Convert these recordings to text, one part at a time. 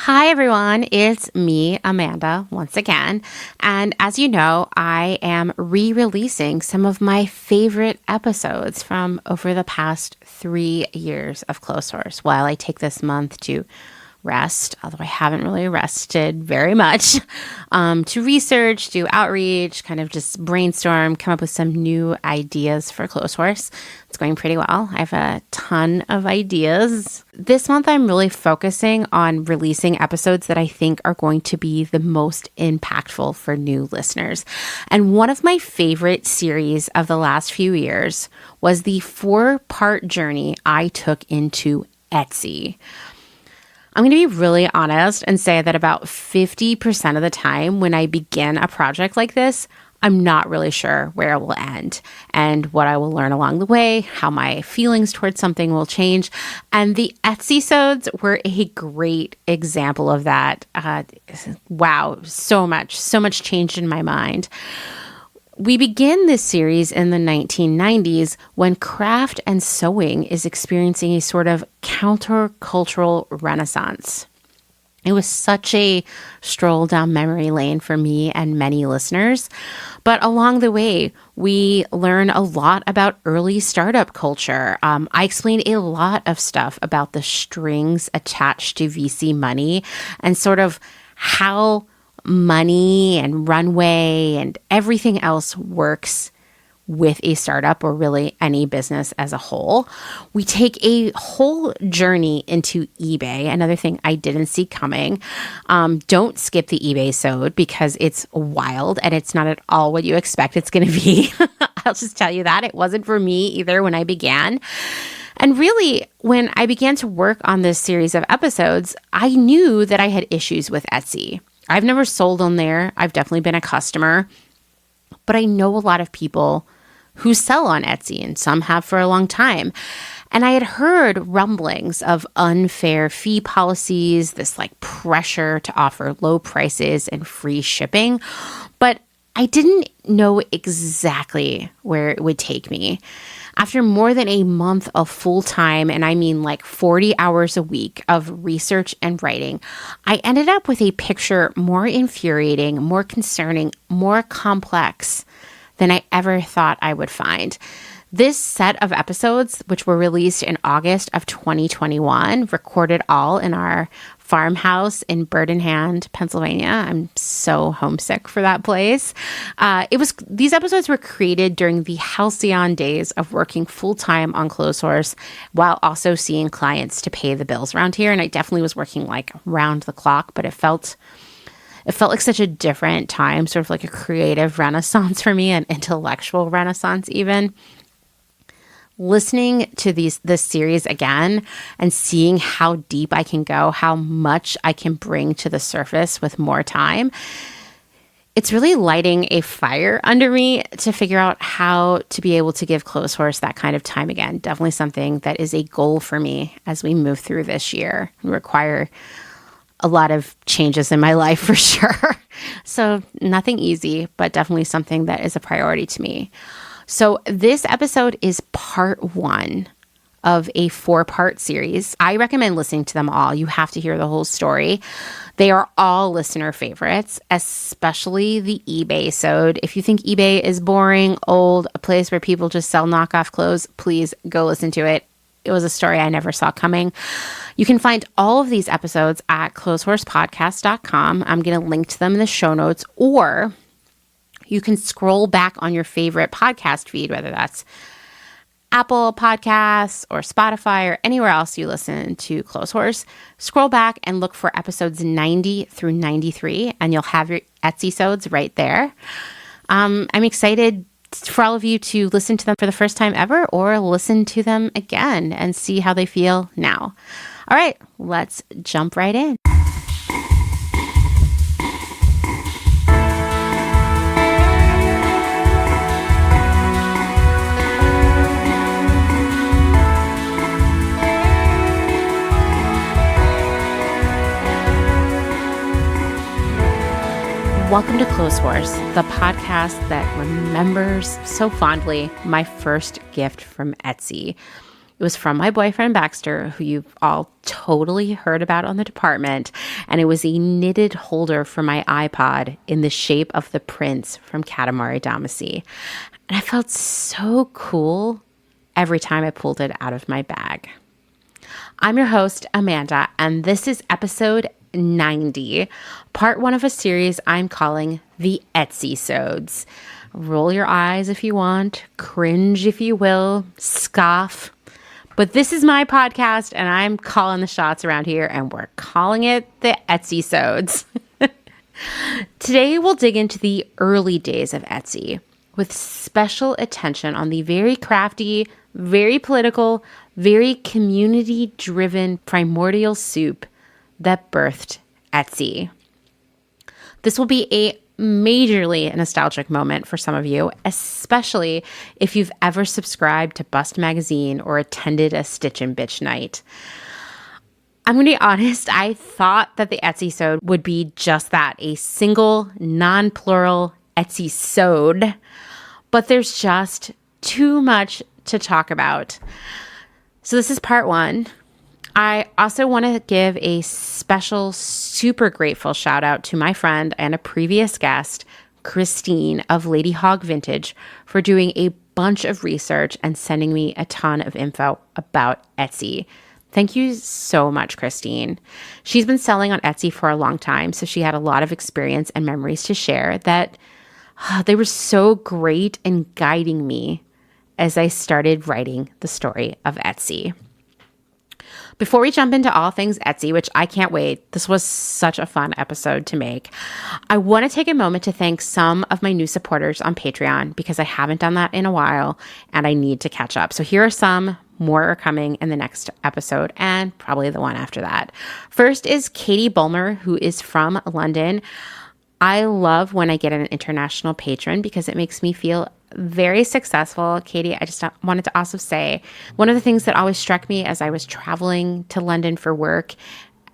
Hi, everyone. It's me, Amanda, once again. And as you know, I am re-releasing some of my favorite episodes from over the past 3 years of Clotheshorse while I take this month to rest, although I haven't really rested very much, to research, do outreach, kind of just brainstorm, come up with some new ideas for Clotheshorse. It's going pretty well. I have a ton of ideas. This month, I'm really focusing on releasing episodes that I think are going to be the most impactful for new listeners. And one of my favorite series of the last few years was the 4-part journey I took into Etsy. I'm going to be really honest and say that about 50% of the time when I begin a project like this, I'm not really sure where it will end and what I will learn along the way, how my feelings towards something will change. And the Etsy-sodes were a great example of that. Wow, so much changed in my mind. We begin this series in the 1990s when craft and sewing is experiencing a sort of countercultural renaissance. It was such a stroll down memory lane for me and many listeners. But along the way, we learn a lot about early startup culture. I explained a lot of stuff about the strings attached to VC money and sort of how money and runway and everything else works with a startup or really any business as a whole. We take a whole journey into eBay, another thing I didn't see coming. Don't skip the eBay-sode because it's wild and it's not at all what you expect it's going to be. I'll just tell you that. It wasn't for me either when I began. And really, when I began to work on this series of episodes, I knew that I had issues with Etsy. I've never sold on there. I've definitely been a customer, but I know a lot of people who sell on Etsy, and some have for a long time. And I had heard rumblings of unfair fee policies, this like pressure to offer low prices and free shipping, but I didn't know exactly where it would take me. After more than a month of full-time, and I mean like 40 hours a week of research and writing, I ended up with a picture more infuriating, more concerning, more complex than I ever thought I would find. This set of episodes, which were released in August of 2021, recorded all in our farmhouse in Bird in Hand, Pennsylvania. I'm so homesick for that place. These episodes were created during the halcyon days of working full-time on Clotheshorse while also seeing clients to pay the bills around here. And I definitely was working like round the clock, but it felt like such a different time, sort of like a creative renaissance for me, an intellectual renaissance even. Listening to this series again and seeing how deep I can go, how much I can bring to the surface with more time, it's really lighting a fire under me to figure out how to be able to give Clotheshorse that kind of time again. Definitely something that is a goal for me as we move through this year and require a lot of changes in my life for sure. So nothing easy, but definitely something that is a priority to me. So this episode is part 1 of a 4-part series. I recommend listening to them all. You have to hear the whole story. They are all listener favorites, especially the eBay-sode. If you think eBay is boring, old, a place where people just sell knockoff clothes, please go listen to it. It was a story I never saw coming. You can find all of these episodes at clothehorsepodcast.com. I'm going to link to them in the show notes, or you can scroll back on your favorite podcast feed, whether that's Apple Podcasts or Spotify or anywhere else you listen to Clotheshorse. Scroll back and look for episodes 90 through 93, and you'll have your Etsy-sodes right there. I'm excited for all of you to listen to them for the first time ever or listen to them again and see how they feel now. All right, let's jump right in. Welcome to Clotheshorse, the podcast that remembers so fondly my first gift from Etsy. It was from my boyfriend Baxter, who you've all totally heard about on the department, and it was a knitted holder for my iPod in the shape of the prince from Katamari Damacy. And I felt so cool every time I pulled it out of my bag. I'm your host, Amanda, and this is episode 90, part one of a series I'm calling the Etsy-sodes. Roll your eyes if you want, cringe if you will, scoff. But this is my podcast, and I'm calling the shots around here, and we're calling it the Etsy-sodes. Today, we'll dig into the early days of Etsy with special attention on the very crafty, very political, very community-driven primordial soup that birthed Etsy. This will be a majorly nostalgic moment for some of you, especially if you've ever subscribed to Bust Magazine or attended a Stitch and Bitch night. I'm going to be honest, I thought that the Etsy-sode would be just that, a single, non-plural Etsy-sode, but there's just too much to talk about. So this is part one. I also want to give a special, super grateful shout out to my friend and a previous guest, Christine of Lady Hogg Vintage, for doing a bunch of research and sending me a ton of info about Etsy. Thank you so much, Christine. She's been selling on Etsy for a long time, so she had a lot of experience and memories to share that they were so great in guiding me as I started writing the story of Etsy. Before we jump into all things Etsy, which I can't wait, this was such a fun episode to make, I want to take a moment to thank some of my new supporters on Patreon because I haven't done that in a while and I need to catch up. So here are some. More are coming in the next episode and probably the one after that. First is Katie Bulmer, who is from London. I love when I get an international patron because it makes me feel very successful. Katie, I just wanted to also say, one of the things that always struck me as I was traveling to London for work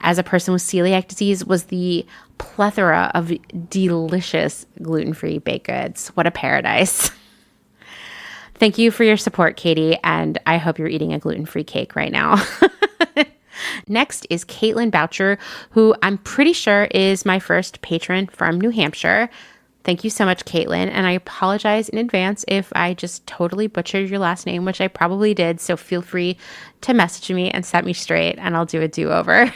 as a person with celiac disease was the plethora of delicious gluten-free baked goods. What a paradise. Thank you for your support, Katie, and I hope you're eating a gluten-free cake right now. Next is Caitlin Boucher, who I'm pretty sure is my first patron from New Hampshire. Thank you so much, Caitlin, and I apologize in advance if I just totally butchered your last name, which I probably did, so feel free to message me and set me straight, and I'll do a do-over.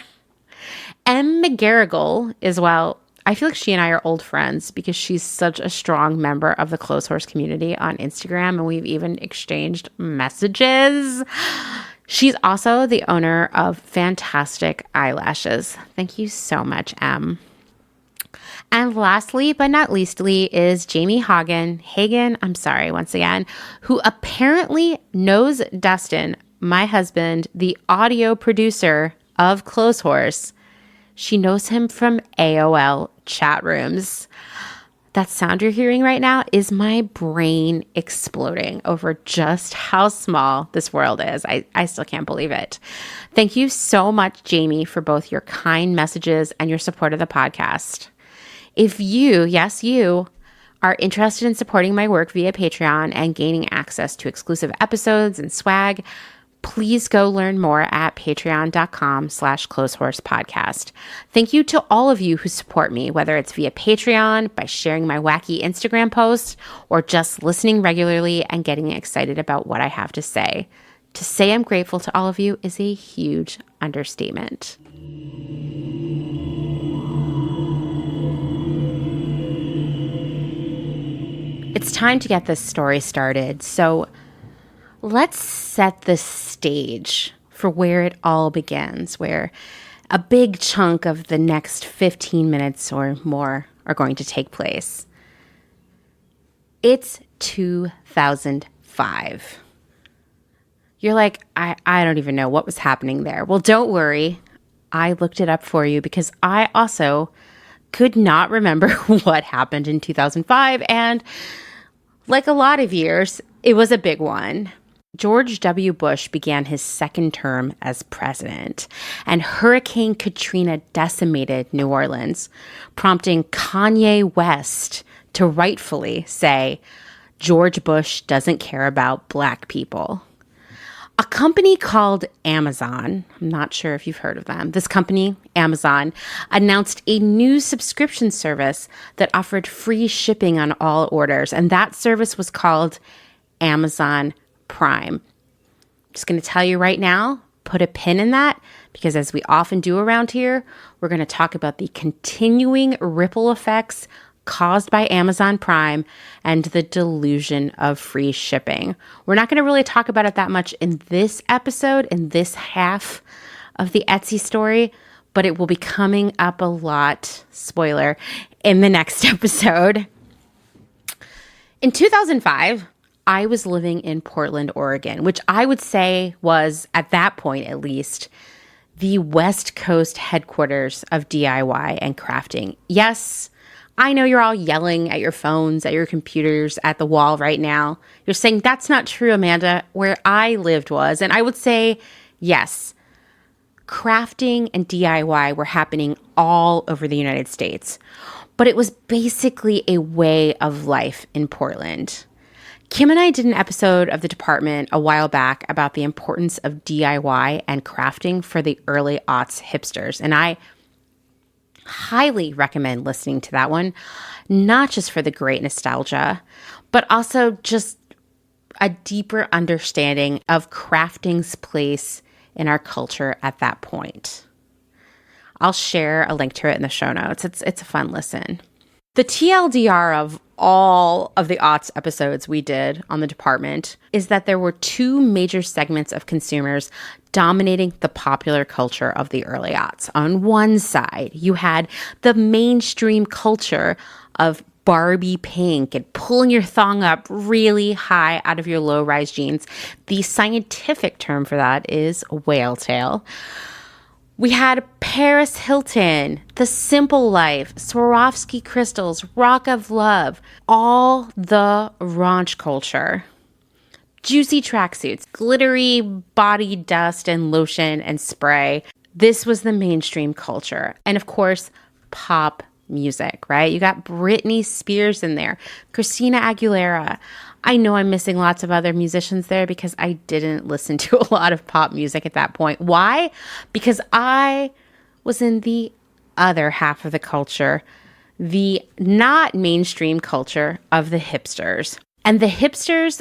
M. McGarrigle is, well, I feel like she and I are old friends because she's such a strong member of the Clotheshorse community on Instagram, and we've even exchanged messages. She's also the owner of fantastic eyelashes. Thank you so much, Em. And lastly, but not leastly, is Jamie Hagen, I'm sorry, once again, who apparently knows Dustin, my husband, the audio producer of Clotheshorse. She knows him from AOL chat rooms. That sound you're hearing right now is my brain exploding over just how small this world is. I still can't believe it. Thank you so much, Jamie, for both your kind messages and your support of the podcast. If you, yes, you, are interested in supporting my work via Patreon and gaining access to exclusive episodes and swag, please go learn more at patreon.com/clotheshorsepodcast. Thank you to all of you who support me, whether it's via Patreon, by sharing my wacky Instagram posts, or just listening regularly and getting excited about what I have to say. To say I'm grateful to all of you is a huge understatement. It's time to get this story started, so let's set the stage for where it all begins, where a big chunk of the next 15 minutes or more are going to take place. It's 2005. You're like, I don't even know what was happening there. Well, don't worry. I looked it up for you because I also could not remember what happened in 2005. And like a lot of years, it was a big one. George W. Bush began his second term as president, and Hurricane Katrina decimated New Orleans, prompting Kanye West to rightfully say, George Bush doesn't care about Black people. A company called Amazon, I'm not sure if you've heard of them. This company, Amazon, announced a new subscription service that offered free shipping on all orders, and that service was called Amazon Prime. I'm just going to tell you right now, put a pin in that, because as we often do around here, we're going to talk about the continuing ripple effects caused by Amazon Prime and the delusion of free shipping. We're not going to really talk about it that much in this episode, in this half of the Etsy story, but it will be coming up a lot, spoiler, in the next episode. In 2005, I was living in Portland, Oregon, which I would say was, at that point at least, the West Coast headquarters of DIY and crafting. Yes, I know you're all yelling at your phones, at your computers, at the wall right now. You're saying, that's not true, Amanda. Where I lived was. And I would say, yes, crafting and DIY were happening all over the United States. But it was basically a way of life in Portland. Kim and I did an episode of The Department a while back about the importance of DIY and crafting for the early aughts hipsters. And I highly recommend listening to that one, not just for the great nostalgia, but also just a deeper understanding of crafting's place in our culture at that point. I'll share a link to it in the show notes. It's a fun listen. The TLDR of all of the aughts episodes we did on The Department is that there were two major segments of consumers dominating the popular culture of the early aughts. On one side, you had the mainstream culture of Barbie pink and pulling your thong up really high out of your low-rise jeans. The scientific term for that is whale tail. We had Paris Hilton, The Simple Life, Swarovski crystals, Rock of Love, all the raunch culture. Juicy tracksuits, glittery body dust and lotion and spray. This was the mainstream culture. And of course, pop music, right? You got Britney Spears in there, Christina Aguilera. I know I'm missing lots of other musicians there because I didn't listen to a lot of pop music at that point. Why? Because I was in the other half of the culture, the not mainstream culture of the hipsters. And the hipsters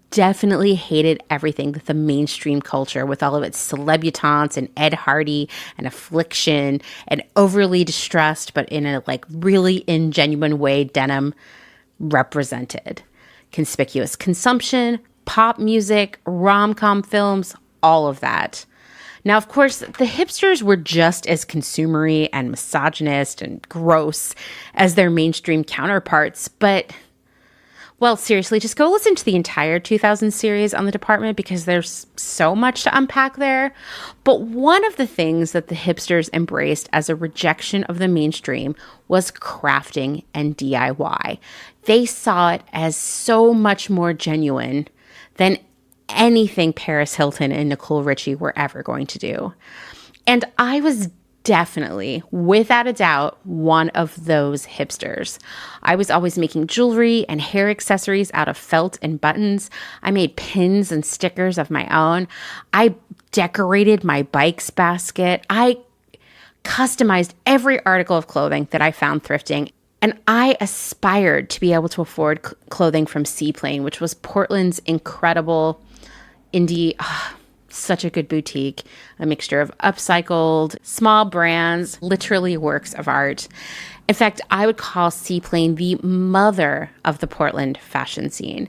definitely hated everything that the mainstream culture, with all of its celebutantes and Ed Hardy and Affliction and overly distressed, but in a really ingenuine way, denim represented. Conspicuous consumption, pop music, rom-com films, all of that. Now, of course, the hipsters were just as consumery and misogynist and gross as their mainstream counterparts, but, well, seriously, just go listen to the entire 2000 series on The Department because there's so much to unpack there. But one of the things that the hipsters embraced as a rejection of the mainstream was crafting and DIY. They saw it as so much more genuine than anything Paris Hilton and Nicole Richie were ever going to do. And I was definitely, without a doubt, one of those hipsters. I was always making jewelry and hair accessories out of felt and buttons. I made pins and stickers of my own. I decorated my bike's basket. I customized every article of clothing that I found thrifting. And I aspired to be able to afford clothing from Seaplane, which was Portland's incredible indie, such a good boutique, a mixture of upcycled, small brands, literally works of art. In fact, I would call Seaplane the mother of the Portland fashion scene.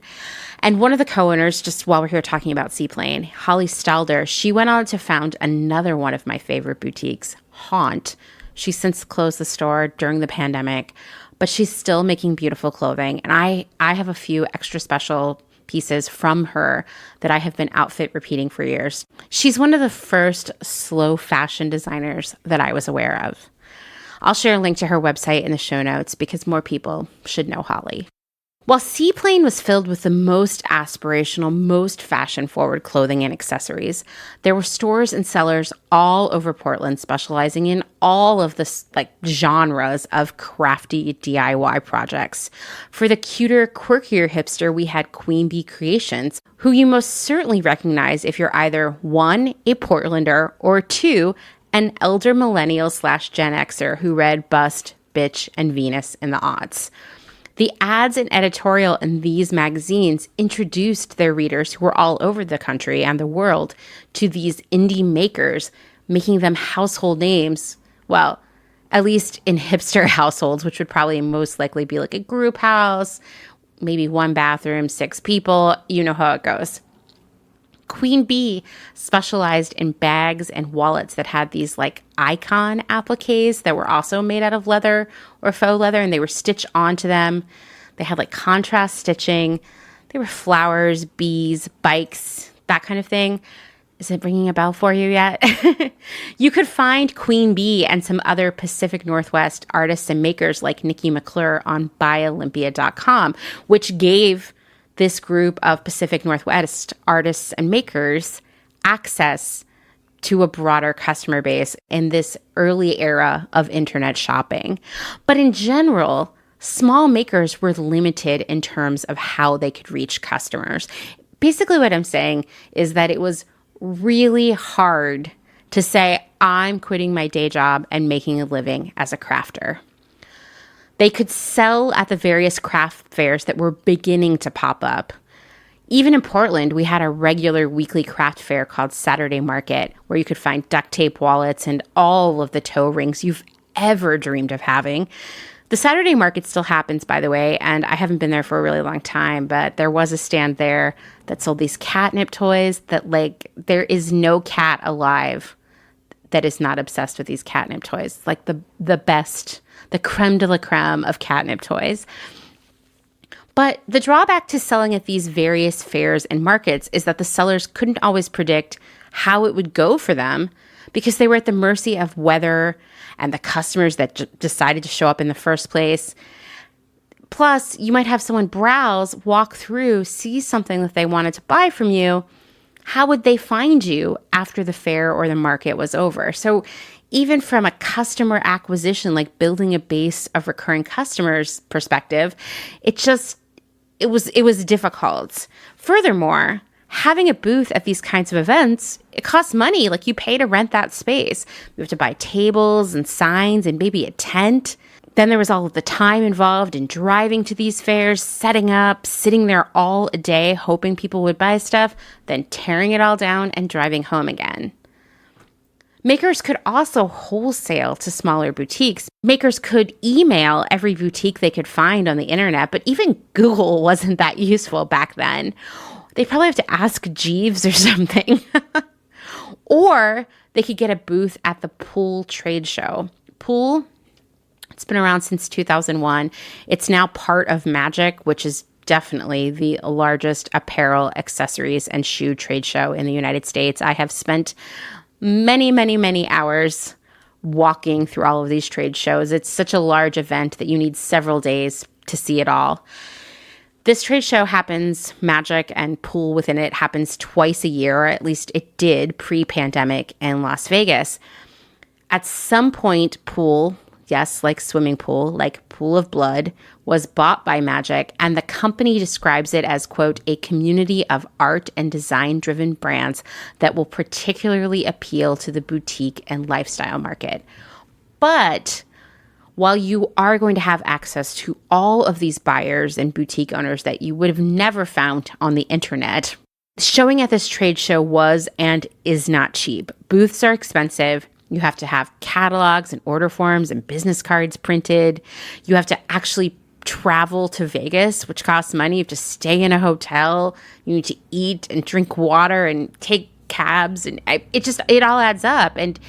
And one of the co-owners, just while we're here talking about Seaplane, Holly Stalder, she went on to found another one of my favorite boutiques, Haunt. She's since closed the store during the pandemic, but she's still making beautiful clothing. And I have a few extra special pieces from her that I have been outfit repeating for years. She's one of the first slow fashion designers that I was aware of. I'll share a link to her website in the show notes because more people should know Holly. While Seaplane was filled with the most aspirational, most fashion-forward clothing and accessories, there were stores and sellers all over Portland specializing in all of the genres of crafty DIY projects. For the cuter, quirkier hipster, we had Queen Bee Creations, who you most certainly recognize if you're either 1, a Portlander, or 2, an elder millennial/Gen Xer who read Bust, Bitch, and Venus in the aughts. The ads and editorial in these magazines introduced their readers, who were all over the country and the world, to these indie makers, making them household names. Well, at least in hipster households, which would probably most likely be like a group house, maybe 1 bathroom, 6 people. You know how it goes. Queen Bee specialized in bags and wallets that had these icon appliques that were also made out of leather or faux leather, and they were stitched onto them. They had contrast stitching. They were flowers, bees, bikes, that kind of thing. Is it ringing a bell for you yet? You could find Queen Bee and some other Pacific Northwest artists and makers like Nikki McClure on buyolympia.com, which gave this group of Pacific Northwest artists and makers access to a broader customer base in this early era of internet shopping. But in general, small makers were limited in terms of how they could reach customers. Basically, what I'm saying is that it was really hard to say, I'm quitting my day job and making a living as a crafter. They could sell at the various craft fairs that were beginning to pop up. Even in Portland, we had a regular weekly craft fair called Saturday Market, where you could find duct tape wallets and all of the toe rings you've ever dreamed of having. The Saturday Market still happens, by the way, and I haven't been there for a really long time, but there was a stand there that sold these catnip toys that, there is no cat alive that is not obsessed with these catnip toys. The best, the creme de la creme of catnip toys. But the drawback to selling at these various fairs and markets is that the sellers couldn't always predict how it would go for them because they were at the mercy of weather and the customers that decided to show up in the first place. Plus, you might have someone browse, walk through, see something that they wanted to buy from you. How would they find you after the fair or the market was over? So even from a customer acquisition, building a base of recurring customers perspective, it was difficult. Furthermore, having a booth at these kinds of events, it costs money. You pay to rent that space. You have to buy tables and signs and maybe a tent. Then there was all of the time involved in driving to these fairs, setting up, sitting there all day, hoping people would buy stuff, then tearing it all down and driving home again. Makers could also wholesale to smaller boutiques. Makers could email every boutique they could find on the internet, but even Google wasn't that useful back then. They'd probably have to ask Jeeves or something. Or they could get a booth at the Pool trade show. Pool, it's been around since 2001. It's now part of Magic, which is definitely the largest apparel, accessories, and shoe trade show in the United States. I have spent many, many, many hours walking through all of these trade shows. It's such a large event that you need several days to see it all. This trade show happens, Magic and Pool within it, happens twice a year, or at least it did pre-pandemic in Las Vegas. At some point, Pool, yes, like swimming pool, like Pool of Blood, was bought by Magic, and the company describes it as, quote, a community of art and design-driven brands that will particularly appeal to the boutique and lifestyle market. But while you are going to have access to all of these buyers and boutique owners that you would have never found on the internet, showing at this trade show was and is not cheap. Booths are expensive. You have to have catalogs and order forms and business cards printed. You have to actually travel to Vegas, which costs money. You have to stay in a hotel. You need to eat and drink water and take cabs. And it all adds up. And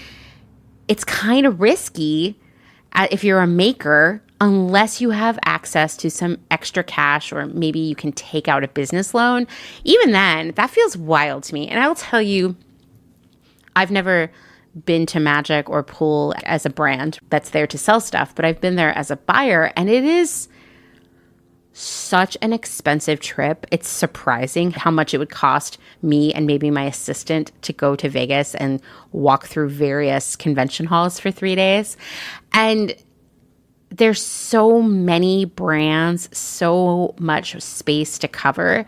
it's kind of risky if you're a maker, unless you have access to some extra cash or maybe you can take out a business loan. Even then, that feels wild to me. And I will tell you, I've never been to Magic or Pool as a brand that's there to sell stuff, but I've been there as a buyer, and it is such an expensive trip. It's surprising how much it would cost me and maybe my assistant to go to Vegas and walk through various convention halls for 3 days. And there's so many brands, so much space to cover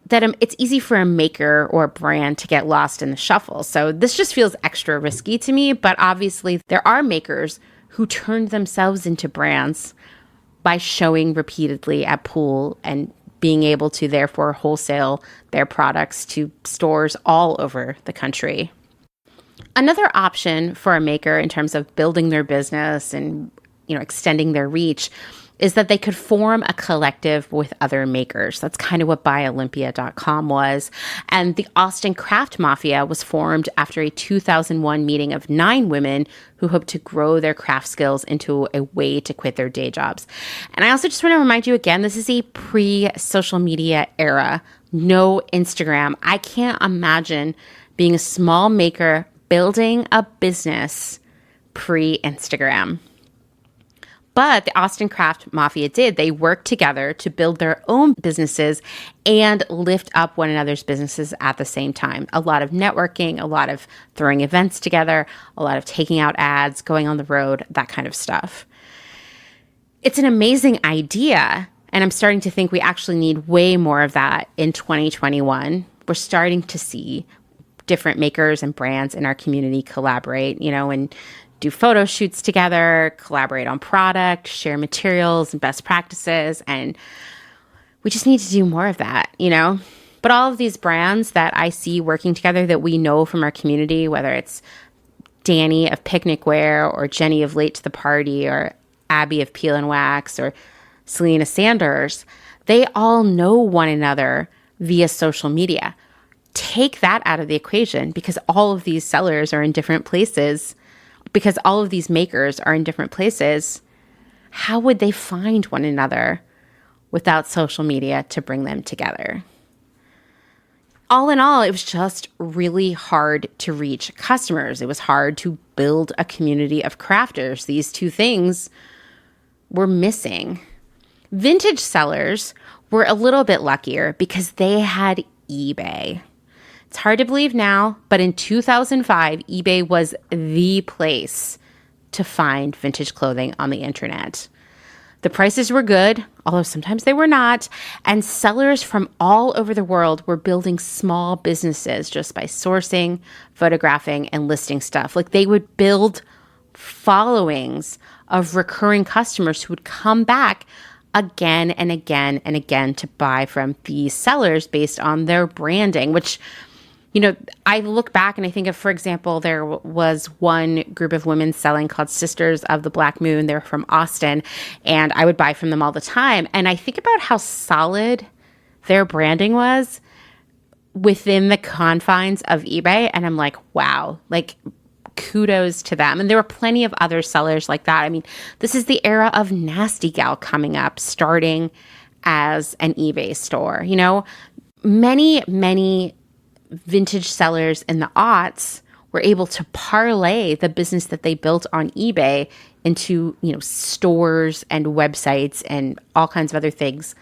that it's easy for a maker or a brand to get lost in the shuffle. So this just feels extra risky to me. But obviously there are makers who turned themselves into brands by showing repeatedly at pool and being able to therefore wholesale their products to stores all over the country. Another option for a maker in terms of building their business and extending their reach is that they could form a collective with other makers. That's kind of what buyolympia.com was. And the Austin Craft Mafia was formed after a 2001 meeting of 9 women who hoped to grow their craft skills into a way to quit their day jobs. And I also just want to remind you again, this is a pre-social media era. No Instagram. I can't imagine being a small maker building a business pre-Instagram. But the Austin Craft Mafia did. They worked together to build their own businesses and lift up one another's businesses at the same time. A lot of networking, a lot of throwing events together, a lot of taking out ads, going on the road, that kind of stuff. It's an amazing idea, and I'm starting to think we actually need way more of that in 2021. We're starting to see different makers and brands in our community collaborate, and do photo shoots together, collaborate on product, share materials and best practices. And we just need to do more of that, But all of these brands that I see working together that we know from our community, whether it's Danny of Picnic Wear or Jenny of Late to the Party or Abby of Peel and Wax or Selena Sanders, they all know one another via social media. Take that out of the equation because all of these sellers are in different places. Because all of these makers are in different places, how would they find one another without social media to bring them together? All in all, it was just really hard to reach customers. It was hard to build a community of crafters. These two things were missing. Vintage sellers were a little bit luckier because they had eBay. It's hard to believe now, but in 2005, eBay was the place to find vintage clothing on the internet. The prices were good, although sometimes they were not, and sellers from all over the world were building small businesses just by sourcing, photographing, and listing stuff. Like they would build followings of recurring customers who would come back again and again and again to buy from these sellers based on their branding, which I look back and I think of, for example, there was one group of women selling called Sisters of the Black Moon. They're from Austin, and I would buy from them all the time. And I think about how solid their branding was within the confines of eBay. And I'm like, wow, like kudos to them. And there were plenty of other sellers like that. I mean, this is the era of Nasty Gal coming up, starting as an eBay store. Many vintage sellers in the aughts were able to parlay the business that they built on eBay into, stores and websites and all kinds of other things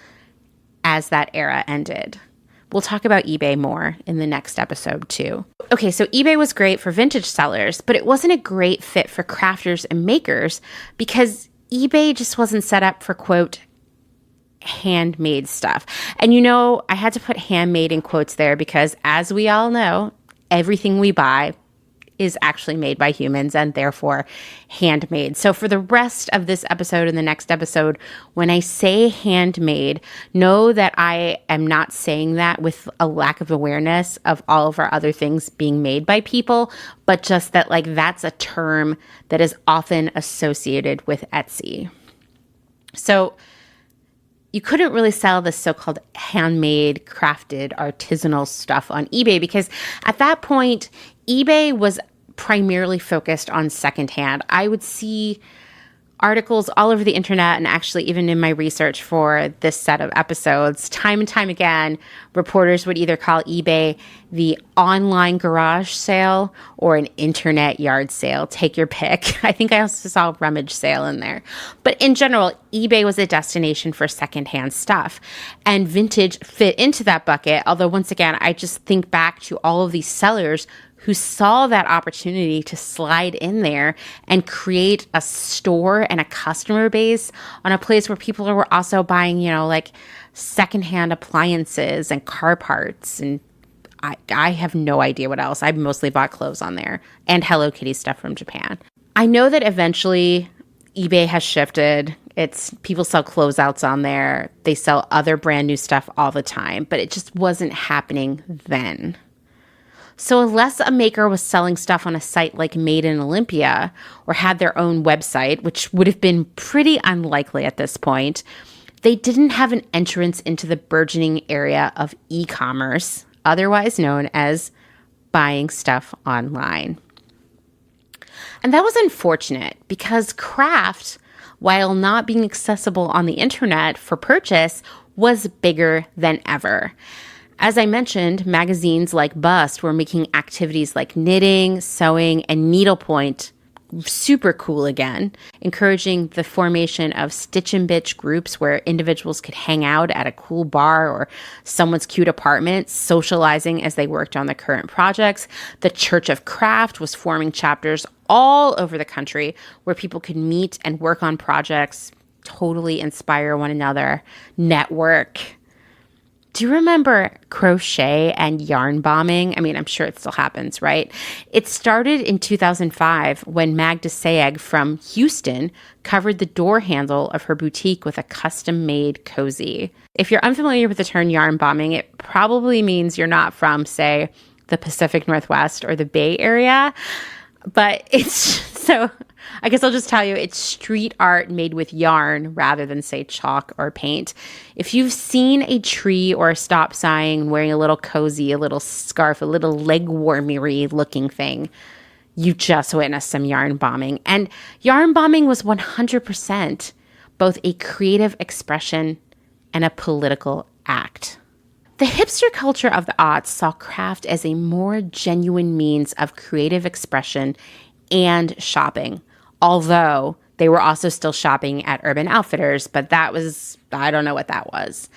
as that era ended. We'll talk about eBay more in the next episode too. Okay, so eBay was great for vintage sellers, but it wasn't a great fit for crafters and makers because eBay just wasn't set up for, quote, handmade stuff. And I had to put handmade in quotes there because, as we all know, everything we buy is actually made by humans and therefore handmade. So for the rest of this episode and the next episode, when I say handmade, know that I am not saying that with a lack of awareness of all of our other things being made by people, but just that that's a term that is often associated with Etsy. So you couldn't really sell this so-called handmade, crafted, artisanal stuff on eBay because at that point, eBay was primarily focused on secondhand. I would see articles all over the internet, and actually even in my research for this set of episodes, time and time again, reporters would either call eBay the online garage sale or an internet yard sale. Take your pick. I think I also saw rummage sale in there. But in general, eBay was a destination for secondhand stuff. And vintage fit into that bucket. Although once again, I just think back to all of these sellers who saw that opportunity to slide in there and create a store and a customer base on a place where people were also buying, like secondhand appliances and car parts. And I have no idea what else. I mostly bought clothes on there and Hello Kitty stuff from Japan. I know that eventually eBay has shifted. People sell closeouts on there. They sell other brand new stuff all the time, but it just wasn't happening then. So unless a maker was selling stuff on a site like Made in Olympia or had their own website, which would have been pretty unlikely at this point, they didn't have an entrance into the burgeoning area of e-commerce, otherwise known as buying stuff online. And that was unfortunate because craft, while not being accessible on the internet for purchase, was bigger than ever. As I mentioned, magazines like Bust were making activities like knitting, sewing, and needlepoint super cool again, encouraging the formation of stitch and bitch groups where individuals could hang out at a cool bar or someone's cute apartment, socializing as they worked on the current projects. The Church of Craft was forming chapters all over the country where people could meet and work on projects, totally inspire one another, network. Do you remember crochet and yarn bombing? I mean, I'm sure it still happens, right? It started in 2005 when Magda Sayegh from Houston covered the door handle of her boutique with a custom-made cozy. If you're unfamiliar with the term yarn bombing, it probably means you're not from, say, the Pacific Northwest or the Bay Area. But I guess I'll just tell you, it's street art made with yarn rather than, say, chalk or paint. If you've seen a tree or a stop sign wearing a little cozy, a little scarf, a little leg warmery looking thing, you just witnessed some yarn bombing. And yarn bombing was 100% both a creative expression and a political act. The hipster culture of the aughts saw craft as a more genuine means of creative expression and shopping, although they were also still shopping at Urban Outfitters, but I don't know what that was.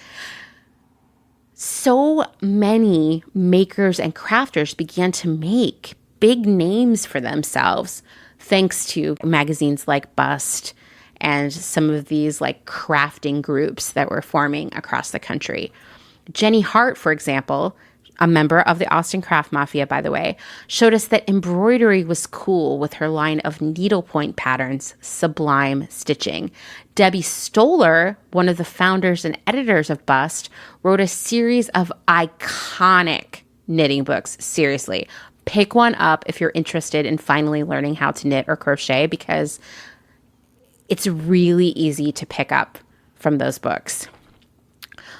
So many makers and crafters began to make big names for themselves thanks to magazines like Bust and some of these like crafting groups that were forming across the country. Jenny Hart, for example, a member of the Austin Craft Mafia, by the way, showed us that embroidery was cool with her line of needlepoint patterns, Sublime Stitching. Debbie Stoller, one of the founders and editors of Bust, wrote a series of iconic knitting books. Seriously, pick one up if you're interested in finally learning how to knit or crochet, because it's really easy to pick up from those books.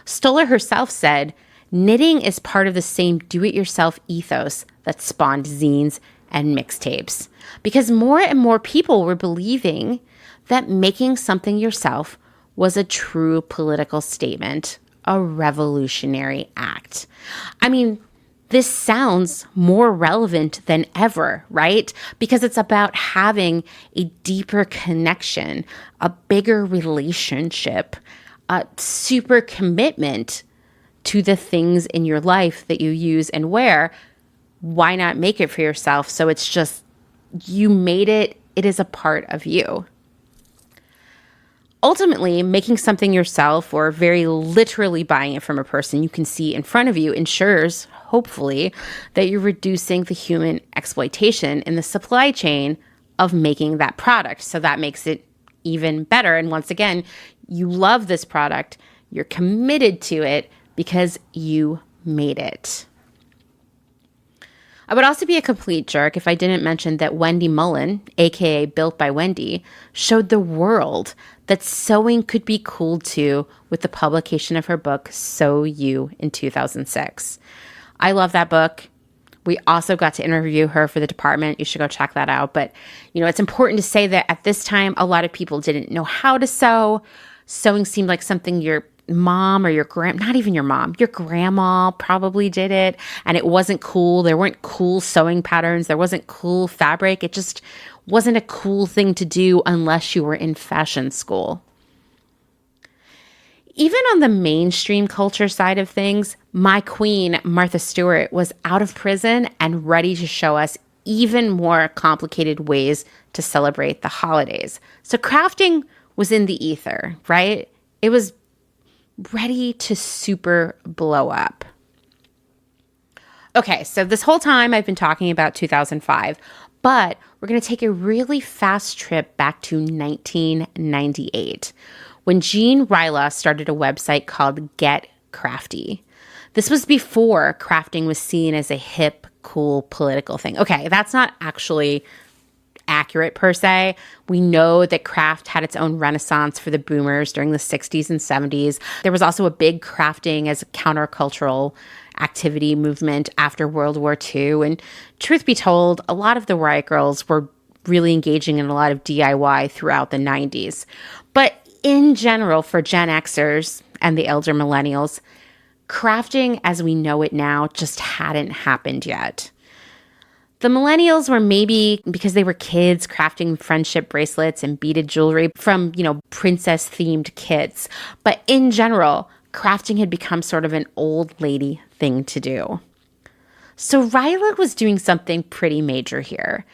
Stoller herself said, knitting is part of the same do-it-yourself ethos that spawned zines and mixtapes, because more and more people were believing that making something yourself was a true political statement, a revolutionary act. I mean, this sounds more relevant than ever, right? Because it's about having a deeper connection, a bigger relationship, a super commitment to the things in your life that you use and wear. Why not make it for yourself? So it's just, you made it, it is a part of you. Ultimately, making something yourself, or very literally buying it from a person you can see in front of you, ensures, hopefully, that you're reducing the human exploitation in the supply chain of making that product. So that makes it even better. And once again, you love this product, you're committed to it because you made it. I would also be a complete jerk if I didn't mention that Wendy Mullen, aka Built by Wendy, showed the world that sewing could be cool too with the publication of her book, Sew You, in 2006. I love that book. We also got to interview her for the department. You should go check that out. But, it's important to say that at this time, a lot of people didn't know how to sew. Sewing seemed like something your mom or not even your mom, your grandma probably did it. And it wasn't cool. There weren't cool sewing patterns. There wasn't cool fabric. It just wasn't a cool thing to do unless you were in fashion school. Even on the mainstream culture side of things, my queen, Martha Stewart, was out of prison and ready to show us even more complicated ways to celebrate the holidays. So crafting was in the ether, right? It was ready to super blow up. Okay, so this whole time I've been talking about 2005, but we're going to take a really fast trip back to 1998. When Jean Railla started a website called Get Crafty. This was before crafting was seen as a hip, cool, political thing. Okay, that's not actually accurate per se. We know that craft had its own renaissance for the boomers during the 60s and 70s. There was also a big crafting as a countercultural activity movement after World War II. And truth be told, a lot of the Riot Girls were really engaging in a lot of DIY throughout the 90s. But in general, for Gen Xers and the elder millennials, crafting as we know it now just hadn't happened yet. The millennials were maybe, because they were kids, crafting friendship bracelets and beaded jewelry from, princess-themed kits. But in general, crafting had become sort of an old lady thing to do. So Railla was doing something pretty major here.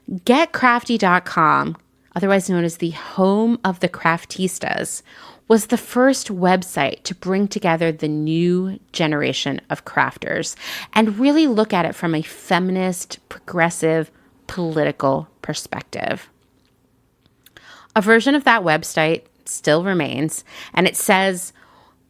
GetCrafty.com, otherwise known as the home of the craftistas, was the first website to bring together the new generation of crafters and really look at it from a feminist, progressive, political perspective. A version of that website still remains, and it says,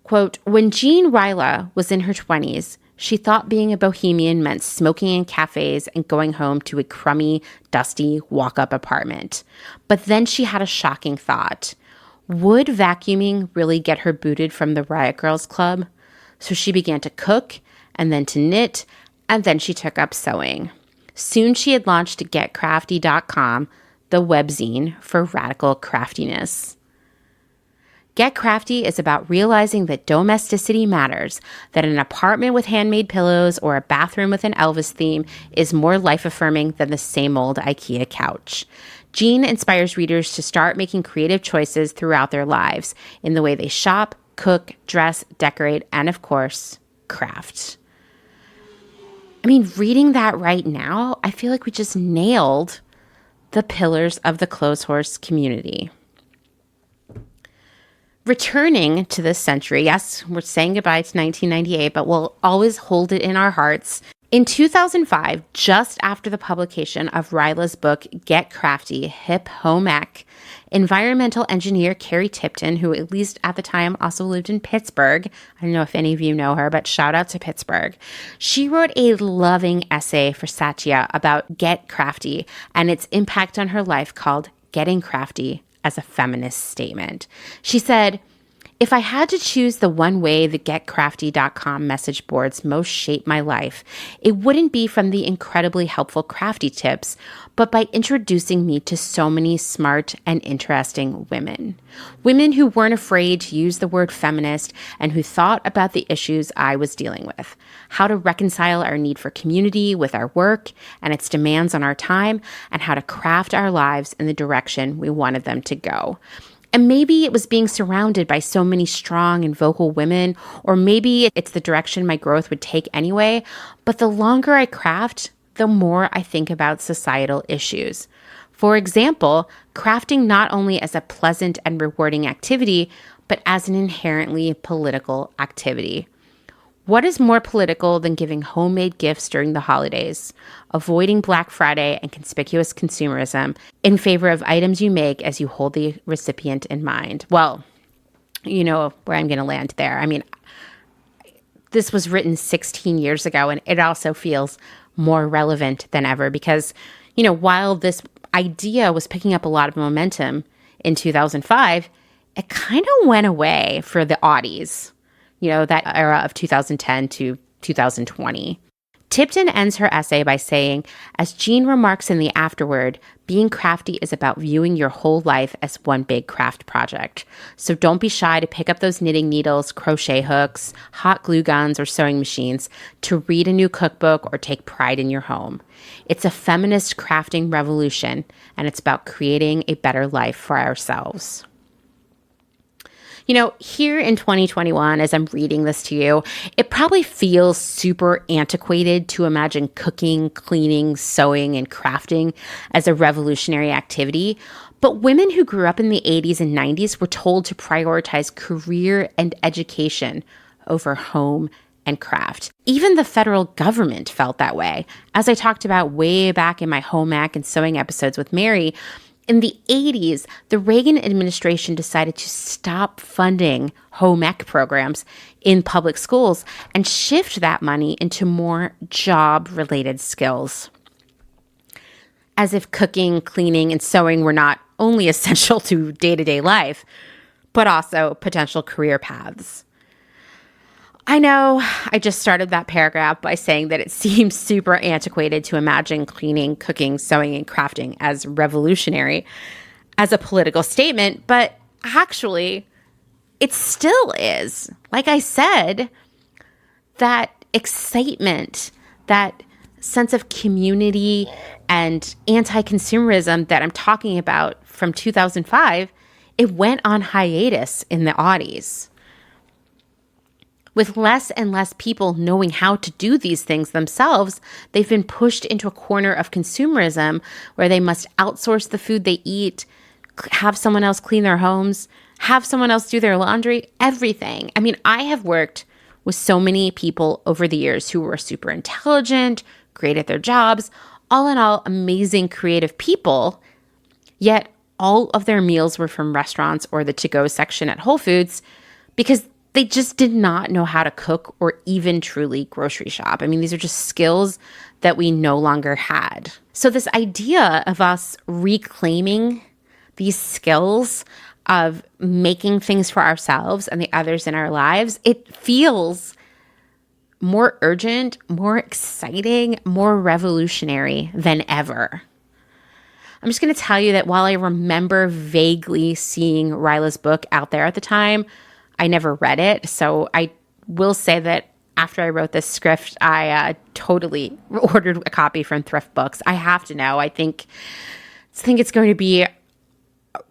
quote, "When Jean Railla was in her 20s, she thought being a bohemian meant smoking in cafes and going home to a crummy, dusty, walk-up apartment. But then she had a shocking thought. Would vacuuming really get her booted from the Riot Girls Club? So she began to cook, and then to knit, and then she took up sewing. Soon she had launched GetCrafty.com, the webzine for radical craftiness." Get Crafty is about realizing that domesticity matters, that an apartment with handmade pillows or a bathroom with an Elvis theme is more life-affirming than the same old IKEA couch. Jean inspires readers to start making creative choices throughout their lives in the way they shop, cook, dress, decorate, and of course, craft. I mean, reading that right now, I feel like we just nailed the pillars of the Clotheshorse community. Returning to this century, yes, we're saying goodbye to 1998, but we'll always hold it in our hearts. In 2005, just after the publication of Railla's book, Get Crafty, Hip Home Ec, environmental engineer Carrie Tipton, who at least at the time also lived in Pittsburgh, I don't know if any of you know her, but shout out to Pittsburgh, she wrote a loving essay for Satya about Get Crafty and its impact on her life called Getting Crafty as a Feminist Statement. She said, "If I had to choose the one way the GetCrafty.com message boards most shaped my life, it wouldn't be from the incredibly helpful crafty tips, but by introducing me to so many smart and interesting women. Women who weren't afraid to use the word feminist and who thought about the issues I was dealing with, how to reconcile our need for community with our work and its demands on our time, and how to craft our lives in the direction we wanted them to go." And maybe it was being surrounded by so many strong and vocal women, or maybe it's the direction my growth would take anyway. But the longer I craft, the more I think about societal issues. For example, crafting not only as a pleasant and rewarding activity, but as an inherently political activity. What is more political than giving homemade gifts during the holidays, avoiding Black Friday and conspicuous consumerism in favor of items you make as you hold the recipient in mind? Well, you know where I'm going to land there. I mean, this was written 16 years ago, and it also feels more relevant than ever because, while this idea was picking up a lot of momentum in 2005, it kind of went away for the aughts. That era of 2010 to 2020. Tipton ends her essay by saying, as Jean remarks in the afterword, being crafty is about viewing your whole life as one big craft project. So don't be shy to pick up those knitting needles, crochet hooks, hot glue guns, or sewing machines to read a new cookbook or take pride in your home. It's a feminist crafting revolution, and it's about creating a better life for ourselves. You know, here in 2021, as I'm reading this to you, it probably feels super antiquated to imagine cooking, cleaning, sewing, and crafting as a revolutionary activity. But women who grew up in the 80s and 90s were told to prioritize career and education over home and craft. Even the federal government felt that way. As I talked about way back in my home ec and sewing episodes with Mary, in the 80s, the Reagan administration decided to stop funding home ec programs in public schools and shift that money into more job-related skills. As if cooking, cleaning, and sewing were not only essential to day-to-day life, but also potential career paths. I know I just started that paragraph by saying that it seems super antiquated to imagine cleaning, cooking, sewing, and crafting as revolutionary as a political statement, but actually, it still is. Like I said, that excitement, that sense of community and anti-consumerism that I'm talking about from 2005, it went on hiatus in the aughts. With less and less people knowing how to do these things themselves, they've been pushed into a corner of consumerism where they must outsource the food they eat, have someone else clean their homes, have someone else do their laundry, everything. I mean, I have worked with so many people over the years who were super intelligent, great at their jobs, all in all, amazing creative people, yet all of their meals were from restaurants or the to-go section at Whole Foods because they just did not know how to cook or even truly grocery shop. I mean, these are just skills that we no longer had. So this idea of us reclaiming these skills of making things for ourselves and the others in our lives, it feels more urgent, more exciting, more revolutionary than ever. I'm just going to tell you that while I remember vaguely seeing Railla's book out there at the time, I never read it, so I will say that after I wrote this script, I totally ordered a copy from Thrift Books. I have to know. I think it's going to be a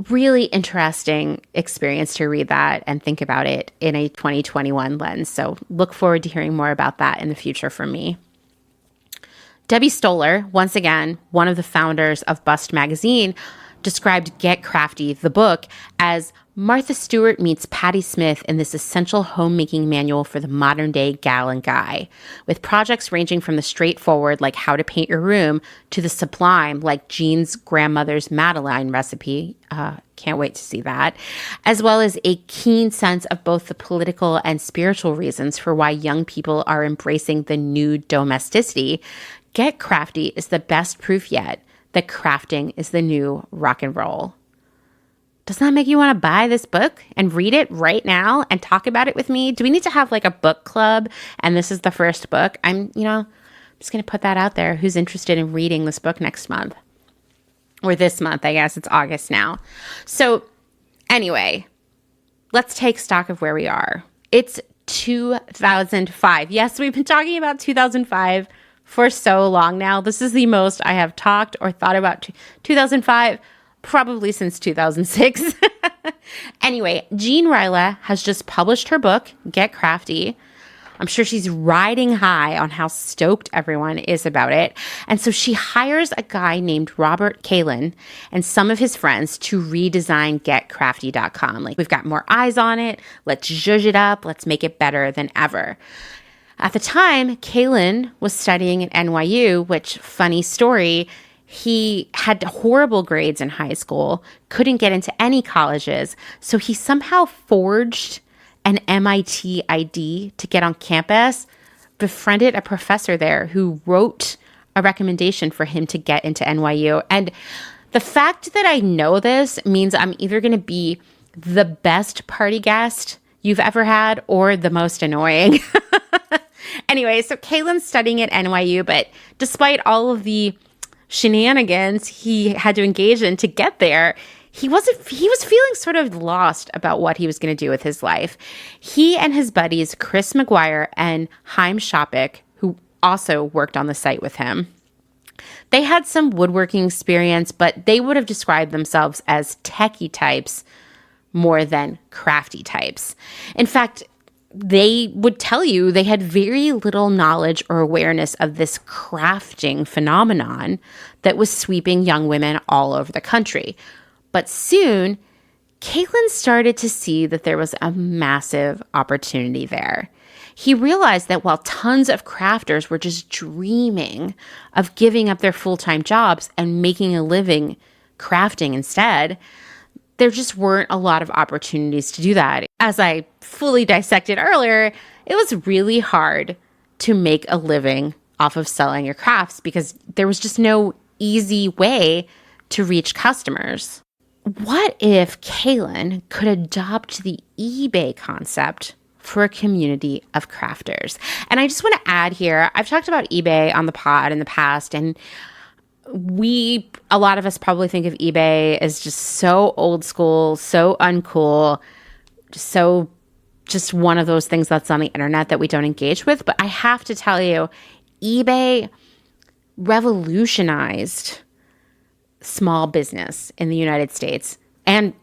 really interesting experience to read that and think about it in a 2021 lens. So look forward to hearing more about that in the future from me. Debbie Stoller, once again, one of the founders of Bust Magazine, described Get Crafty, the book, as Martha Stewart meets Patti Smith in this essential homemaking manual for the modern-day gal and guy, with projects ranging from the straightforward, like how to paint your room, to the sublime, like Jean's grandmother's Madeleine recipe. Can't wait to see that. As well as a keen sense of both the political and spiritual reasons for why young people are embracing the new domesticity. Get Crafty is the best proof yet that crafting is the new rock and roll. Doesn't that make you want to buy this book and read it right now and talk about it with me? Do we need to have like a book club? And this is the first book. I'm just going to put that out there. Who's interested in reading this book next month? Or this month, I guess. It's August now. So anyway, let's take stock of where we are. It's 2005. Yes, we've been talking about 2005 for so long now. This is the most I have talked or thought about 2005 probably since 2006. Anyway, Jean Railla has just published her book, Get Crafty. I'm sure she's riding high on how stoked everyone is about it. And so she hires a guy named Robert Kalin and some of his friends to redesign getcrafty.com. Like, we've got more eyes on it. Let's zhuzh it up. Let's make it better than ever. At the time, Kalin was studying at NYU, which, funny story, he had horrible grades in high school, couldn't get into any colleges, so he somehow forged an MIT ID to get on campus, befriended a professor there who wrote a recommendation for him to get into NYU. And the fact that I know this means I'm either going to be the best party guest you've ever had or the most annoying. Anyway, so Kaylin's studying at NYU, but despite all of the shenanigans he had to engage in to get there, he was feeling sort of lost about what he was going to do with his life. He and his buddies, Chris McGuire and Chaim Shopik, who also worked on the site with him, they had some woodworking experience, but they would have described themselves as techie types more than crafty types. In fact, they would tell you they had very little knowledge or awareness of this crafting phenomenon that was sweeping young women all over the country. But soon, Caitlin started to see that there was a massive opportunity there. He realized that while tons of crafters were just dreaming of giving up their full-time jobs and making a living crafting instead, there just weren't a lot of opportunities to do that. As I fully dissected earlier, it was really hard to make a living off of selling your crafts because there was just no easy way to reach customers. What if Kaylin could adopt the eBay concept for a community of crafters? And I just want to add here, I've talked about eBay on the pod in the past, and a lot of us probably think of eBay as just so old school, so uncool, so just one of those things that's on the internet that we don't engage with. But I have to tell you, eBay revolutionized small business in the United States, and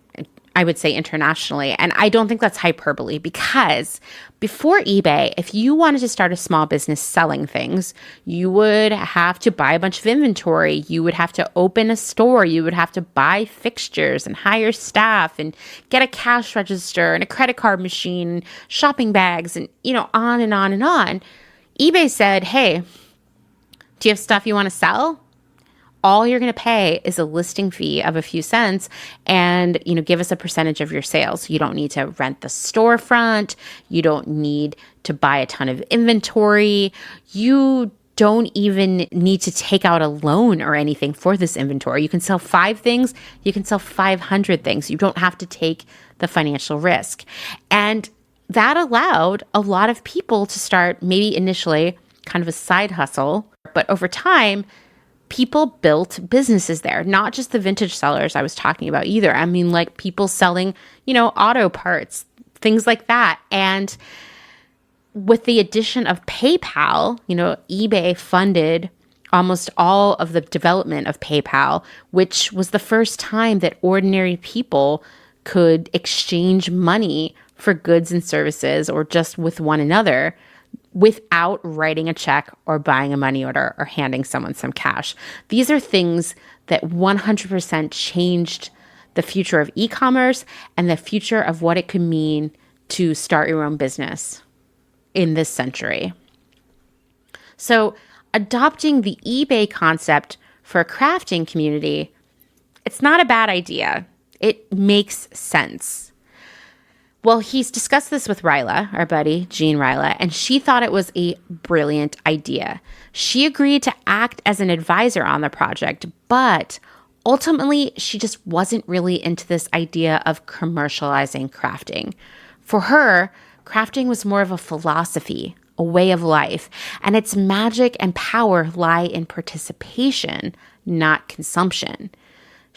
I would say internationally. And I don't think that's hyperbole, because before eBay, if you wanted to start a small business selling things, you would have to buy a bunch of inventory. You would have to open a store. You would have to buy fixtures and hire staff and get a cash register and a credit card machine, shopping bags, and, on and on and on. eBay said, hey, do you have stuff you want to sell? All you're going to pay is a listing fee of a few cents and, give us a percentage of your sales. You don't need to rent the storefront. You don't need to buy a ton of inventory. You don't even need to take out a loan or anything for this inventory. You can sell 5 things. You can sell 500 things. You don't have to take the financial risk. And that allowed a lot of people to start, maybe initially kind of a side hustle, but over time, people built businesses there, not just the vintage sellers I was talking about either. I mean, like people selling, auto parts, things like that. And with the addition of PayPal, eBay funded almost all of the development of PayPal, which was the first time that ordinary people could exchange money for goods and services or just with one another, without writing a check or buying a money order or handing someone some cash. These are things that 100% changed the future of e-commerce and the future of what it could mean to start your own business in this century. So adopting the eBay concept for a crafting community, it's not a bad idea. It makes sense. Well, he's discussed this with Railla, our buddy, Jean Railla, and she thought it was a brilliant idea. She agreed to act as an advisor on the project, but ultimately, she just wasn't really into this idea of commercializing crafting. For her, crafting was more of a philosophy, a way of life, and its magic and power lie in participation, not consumption.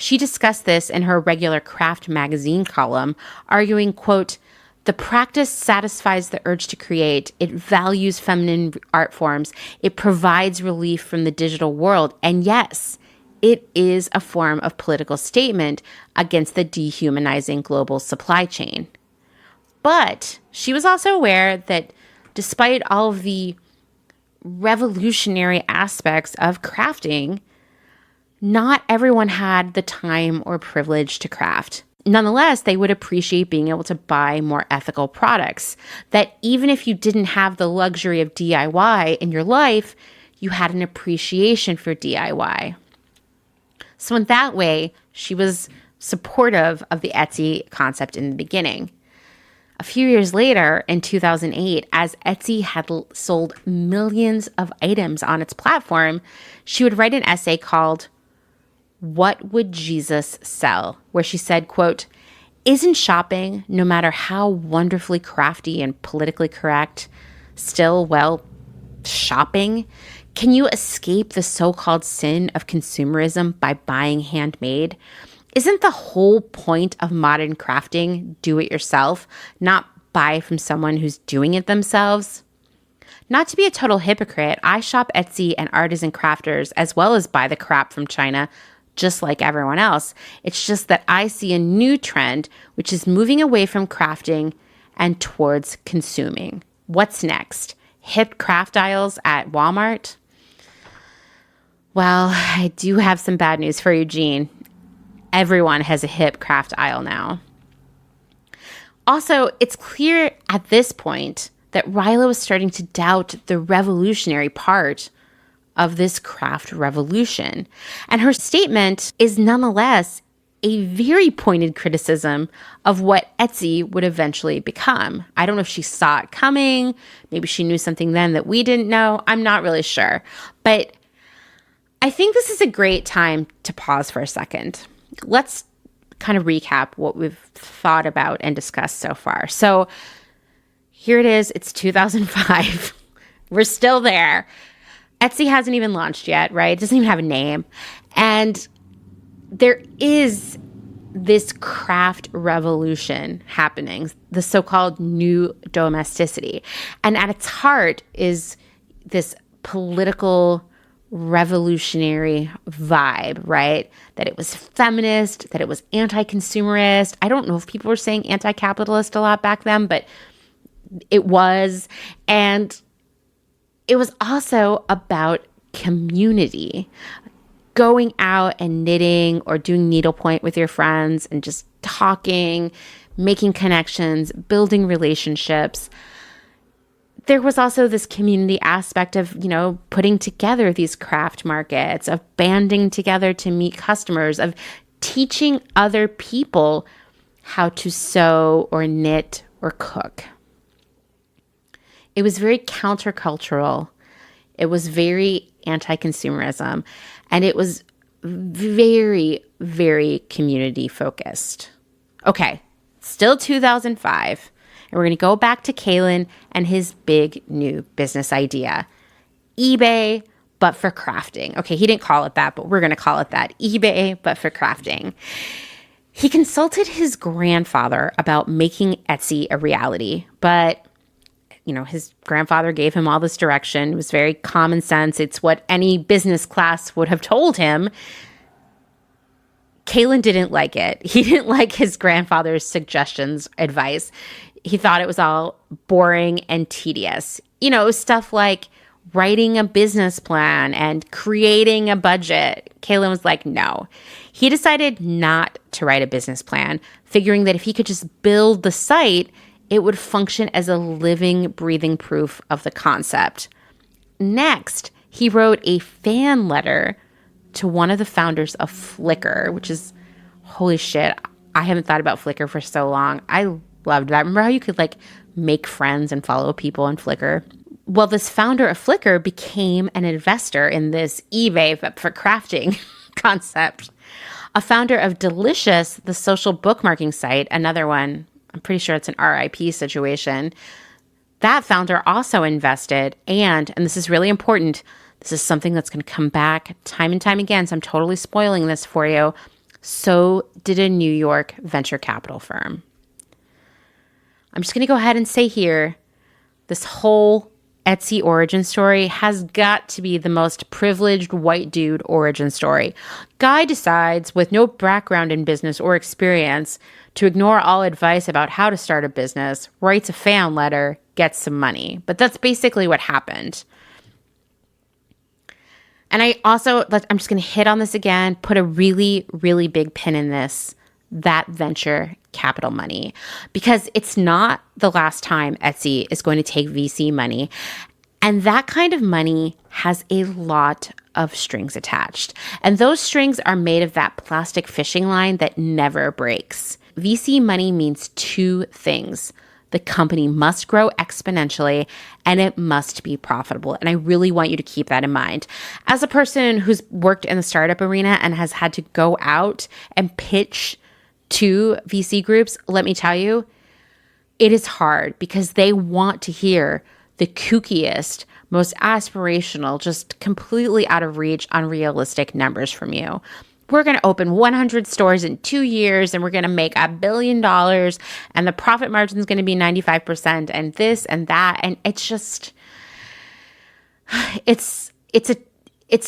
She discussed this in her regular Craft magazine column, arguing, quote, "The practice satisfies the urge to create. It values feminine art forms. It provides relief from the digital world. And yes, it is a form of political statement against the dehumanizing global supply chain." But she was also aware that despite all of the revolutionary aspects of crafting, not everyone had the time or privilege to craft. Nonetheless, they would appreciate being able to buy more ethical products, that even if you didn't have the luxury of DIY in your life, you had an appreciation for DIY. So in that way, she was supportive of the Etsy concept in the beginning. A few years later, in 2008, as Etsy had sold millions of items on its platform, she would write an essay called "What Would Jesus Sell?" where she said, quote, "Isn't shopping, no matter how wonderfully crafty and politically correct, still, well, shopping? Can you escape the so-called sin of consumerism by buying handmade? Isn't the whole point of modern crafting do it yourself, not buy from someone who's doing it themselves? Not to be a total hypocrite, I shop Etsy and artisan crafters as well as buy the crap from China, just like everyone else. It's just that I see a new trend, which is moving away from crafting and towards consuming. What's next? Hip craft aisles at Walmart? Well, I do have some bad news for you, Jean. Everyone has a hip craft aisle now. Also, it's clear at this point that Railla was starting to doubt the revolutionary part of this craft revolution. And her statement is nonetheless a very pointed criticism of what Etsy would eventually become. I don't know if she saw it coming. Maybe she knew something then that we didn't know. I'm not really sure. But I think this is a great time to pause for a second. Let's kind of recap what we've thought about and discussed so far. So here it is. It's 2005. We're still there. Etsy hasn't even launched yet, right? It doesn't even have a name. And there is this craft revolution happening, the so-called new domesticity. And at its heart is this political revolutionary vibe, right? That it was feminist, that it was anti-consumerist. I don't know if people were saying anti-capitalist a lot back then, but it was. And it was also about community, going out and knitting or doing needlepoint with your friends and just talking, making connections, building relationships. There was also this community aspect of, putting together these craft markets, of banding together to meet customers, of teaching other people how to sew or knit or cook. It was very countercultural. It was very anti-consumerism. And it was very, very community focused. Okay, still 2005. And we're going to go back to Kalen and his big new business idea. eBay, but for crafting. Okay, he didn't call it that, but we're going to call it that. eBay, but for crafting. He consulted his grandfather about making Etsy a reality, but his grandfather gave him all this direction. It was very common sense. It's what any business class would have told him. Kalen didn't like it. He didn't like his grandfather's suggestions, advice. He thought it was all boring and tedious. Stuff like writing a business plan and creating a budget. Kalen was like, no. He decided not to write a business plan, figuring that if he could just build the site, it would function as a living, breathing proof of the concept. Next, he wrote a fan letter to one of the founders of Flickr, which is, holy shit, I haven't thought about Flickr for so long. I loved that. Remember how you could make friends and follow people on Flickr? Well, this founder of Flickr became an investor in this eBay for crafting concept. A founder of Delicious, the social bookmarking site, another one, I'm pretty sure it's an RIP situation. That founder also invested, and this is really important, this is something that's going to come back time and time again, so I'm totally spoiling this for you. So did a New York venture capital firm. I'm just going to go ahead and say here, this whole Etsy origin story has got to be the most privileged white dude origin story. Guy decides, with no background in business or experience, to ignore all advice about how to start a business, writes a fan letter, gets some money. But that's basically what happened. And I'm just going to hit on this again, put a really, really big pin in this, that venture capital money, because it's not the last time Etsy is going to take VC money. And that kind of money has a lot of strings attached. And those strings are made of that plastic fishing line that never breaks. VC money means two things. The company must grow exponentially and it must be profitable. And I really want you to keep that in mind. As a person who's worked in the startup arena and has had to go out and pitch to VC groups, let me tell you, it is hard because they want to hear the kookiest, most aspirational, just completely out of reach, unrealistic numbers from you. We're going to open 100 stores in 2 years and we're going to make $1 billion and the profit margin is going to be 95% and this and that. And it's just, it's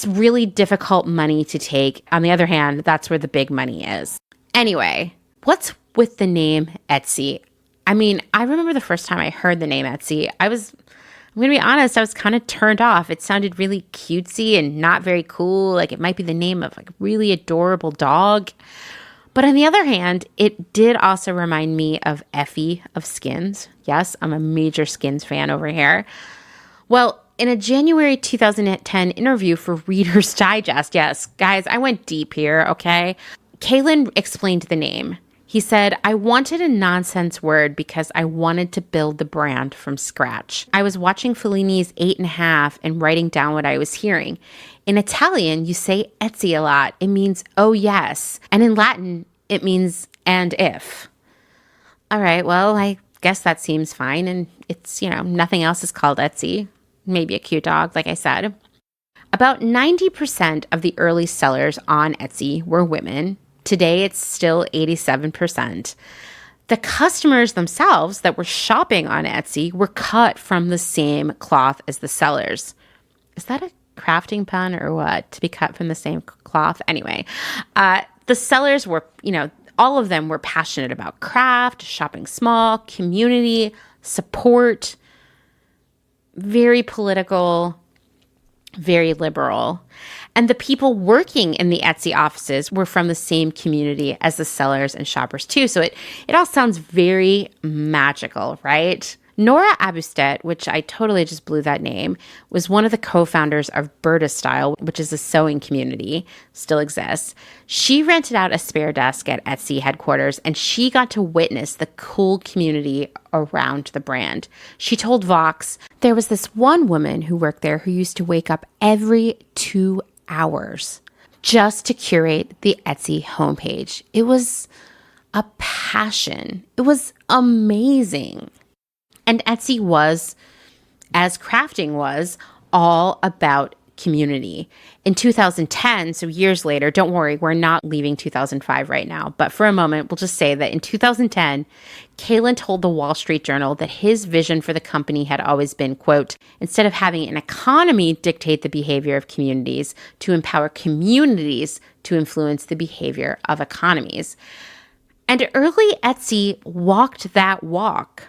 really difficult money to take. On the other hand, that's where the big money is. Anyway, what's with the name Etsy? I mean, I remember the first time I heard the name Etsy, I'm going to be honest, I was kind of turned off. It sounded really cutesy and not very cool. Like it might be the name of like a really adorable dog. But on the other hand, it did also remind me of Effie of Skins. Yes, I'm a major Skins fan over here. Well, in a January 2010 interview for Reader's Digest, yes, guys, I went deep here, okay? Kaylin explained the name. He said, I wanted a nonsense word because I wanted to build the brand from scratch. I was watching Fellini's 8.5 and writing down what I was hearing. In Italian, you say Etsy a lot. It means, oh yes. And in Latin, it means, and if. All right, well, I guess that seems fine. And it's, nothing else is called Etsy. Maybe a cute dog, like I said. About 90% of the early sellers on Etsy were women. Today, it's still 87%. The customers themselves that were shopping on Etsy were cut from the same cloth as the sellers. Is that a crafting pun or what? To be cut from the same cloth? Anyway, the sellers were, all of them were passionate about craft, shopping small, community, support, very political, very liberal. And the people working in the Etsy offices were from the same community as the sellers and shoppers too. So it all sounds very magical, right? Nora Abustet, which I totally just blew that name, was one of the co-founders of Berta Style, which is a sewing community, still exists. She rented out a spare desk at Etsy headquarters, and she got to witness the cool community around the brand. She told Vox, there was this one woman who worked there who used to wake up every 2 hours just to curate the Etsy homepage. It was a passion. It was amazing. And Etsy was, as crafting was, all about community. In 2010, so years later, don't worry, we're not leaving 2005 right now, but for a moment, we'll just say that in 2010, Kaylin told the Wall Street Journal that his vision for the company had always been, quote, instead of having an economy dictate the behavior of communities, to empower communities to influence the behavior of economies. And early Etsy walked that walk.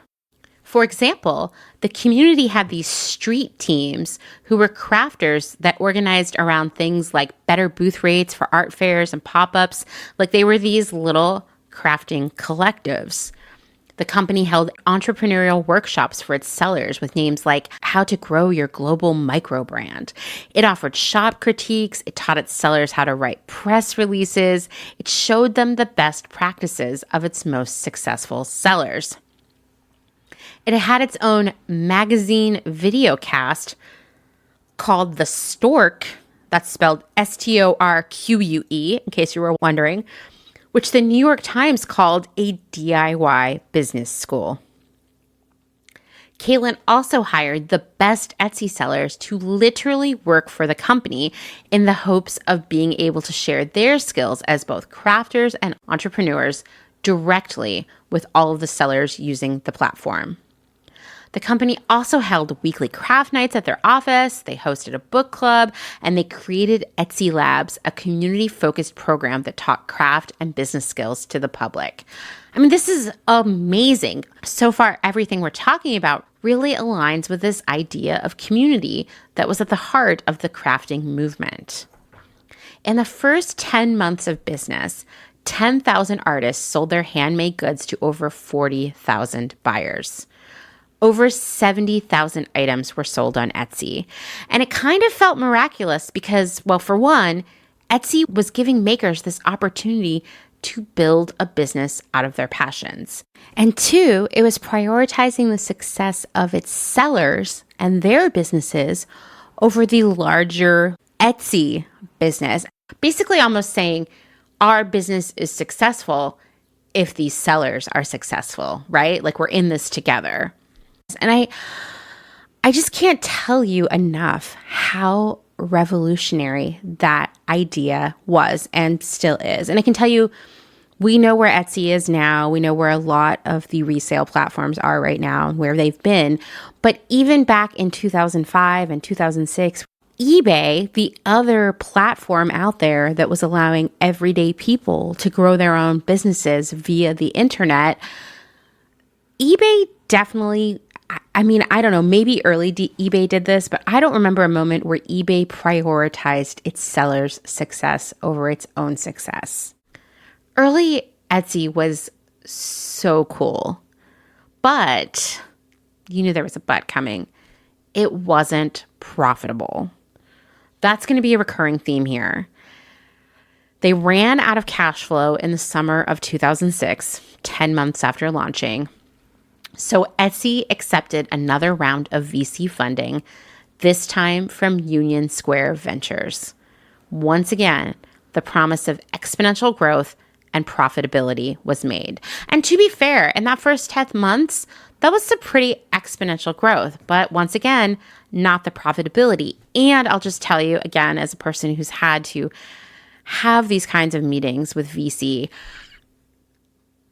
For example, the community had these street teams who were crafters that organized around things like better booth rates for art fairs and pop-ups. Like they were these little crafting collectives. The company held entrepreneurial workshops for its sellers with names like How to Grow Your Global Micro Brand. It offered shop critiques. It taught its sellers how to write press releases. It showed them the best practices of its most successful sellers. It had its own magazine video cast called The Stork, that's spelled Storque, in case you were wondering, which the New York Times called a DIY business school. Kaylin also hired the best Etsy sellers to literally work for the company in the hopes of being able to share their skills as both crafters and entrepreneurs directly with all of the sellers using the platform. The company also held weekly craft nights at their office, they hosted a book club, and they created Etsy Labs, a community-focused program that taught craft and business skills to the public. I mean, this is amazing. So far, everything we're talking about really aligns with this idea of community that was at the heart of the crafting movement. In the first 10 months of business, 10,000 artists sold their handmade goods to over 40,000 buyers. Over 70,000 items were sold on Etsy. And it kind of felt miraculous because, well, for one, Etsy was giving makers this opportunity to build a business out of their passions. And two, it was prioritizing the success of its sellers and their businesses over the larger Etsy business. Basically almost saying our business is successful if these sellers are successful, right? Like we're in this together. And I just can't tell you enough how revolutionary that idea was and still is. And I can tell you, we know where Etsy is now. We know where a lot of the resale platforms are right now and where they've been. But even back in 2005 and 2006, eBay, the other platform out there that was allowing everyday people to grow their own businesses via the internet, eBay definitely, I don't know, maybe early eBay did this, but I don't remember a moment where eBay prioritized its sellers' success over its own success. Early Etsy was so cool, but you knew there was a but coming. It wasn't profitable. That's going to be a recurring theme here. They ran out of cash flow in the summer of 2006, 10 months after launching. So Etsy accepted another round of VC funding, this time from Union Square Ventures. Once again, the promise of exponential growth and profitability was made. And to be fair, in that first 10 months, that was some pretty exponential growth, but once again, not the profitability. And I'll just tell you again, as a person who's had to have these kinds of meetings with VC,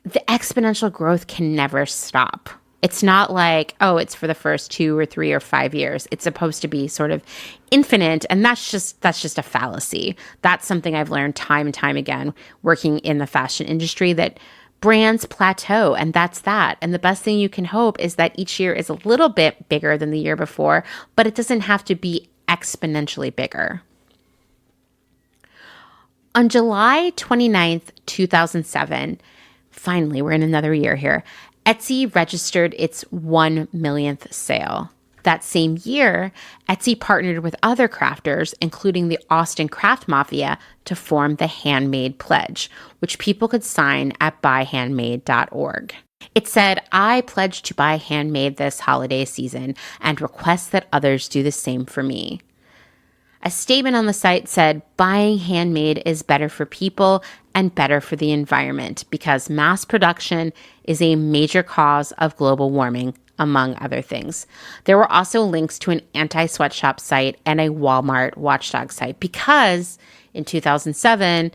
the exponential growth can never stop. It's not like, oh, it's for the first 2 or 3 or 5 years. It's supposed to be sort of infinite, and that's just a fallacy. That's something I've learned time and time again working in the fashion industry, that brands plateau, and that's that. And the best thing you can hope is that each year is a little bit bigger than the year before, but it doesn't have to be exponentially bigger. On July 29th, 2007, finally, we're in another year here, Etsy registered its 1 millionth sale. That same year, Etsy partnered with other crafters, including the Austin Craft Mafia, to form the Handmade Pledge, which people could sign at buyhandmade.org. It said, "I pledge to buy handmade this holiday season and request that others do the same for me." A statement on the site said, "Buying handmade is better for people and better for the environment because mass production is a major cause of global warming, among other things." There were also links to an anti-sweatshop site and a Walmart watchdog site because in 2007,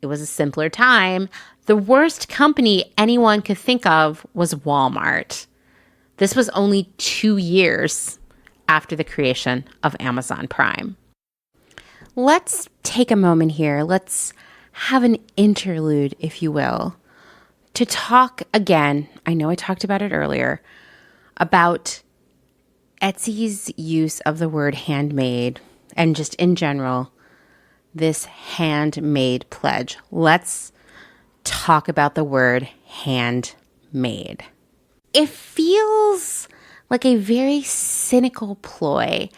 it was a simpler time. The worst company anyone could think of was Walmart. This was only 2 years after the creation of Amazon Prime. Let's take a moment here. Let's have an interlude, if you will, to talk again. I know I talked about it earlier, about Etsy's use of the word handmade and just in general, this handmade pledge. Let's talk about the word handmade. It feels like a very cynical ploy,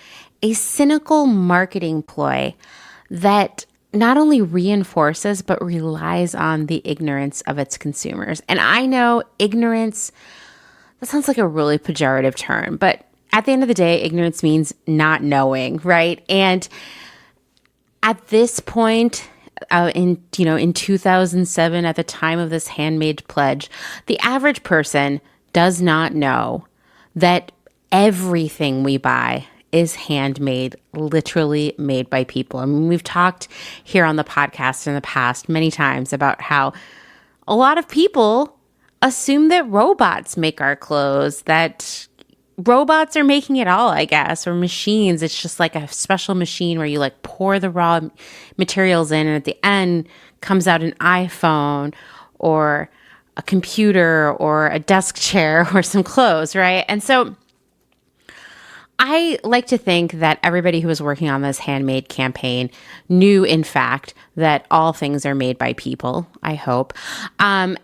a cynical marketing ploy that not only reinforces but relies on the ignorance of its consumers. And I know ignorance, that sounds like a really pejorative term, but at the end of the day, ignorance means not knowing, right? And at this point, in 2007, at the time of this handmade pledge, the average person does not know that everything we buy is handmade, literally made by people. I mean, we've talked here on the podcast in the past many times about how a lot of people assume that robots make our clothes, that robots are making it all, I guess, or machines. It's just like a special machine where you like pour the raw materials in and at the end comes out an iPhone or a computer or a desk chair or some clothes, right? And so I like to think that everybody who was working on this handmade campaign knew, in fact, that all things are made by people, I hope. And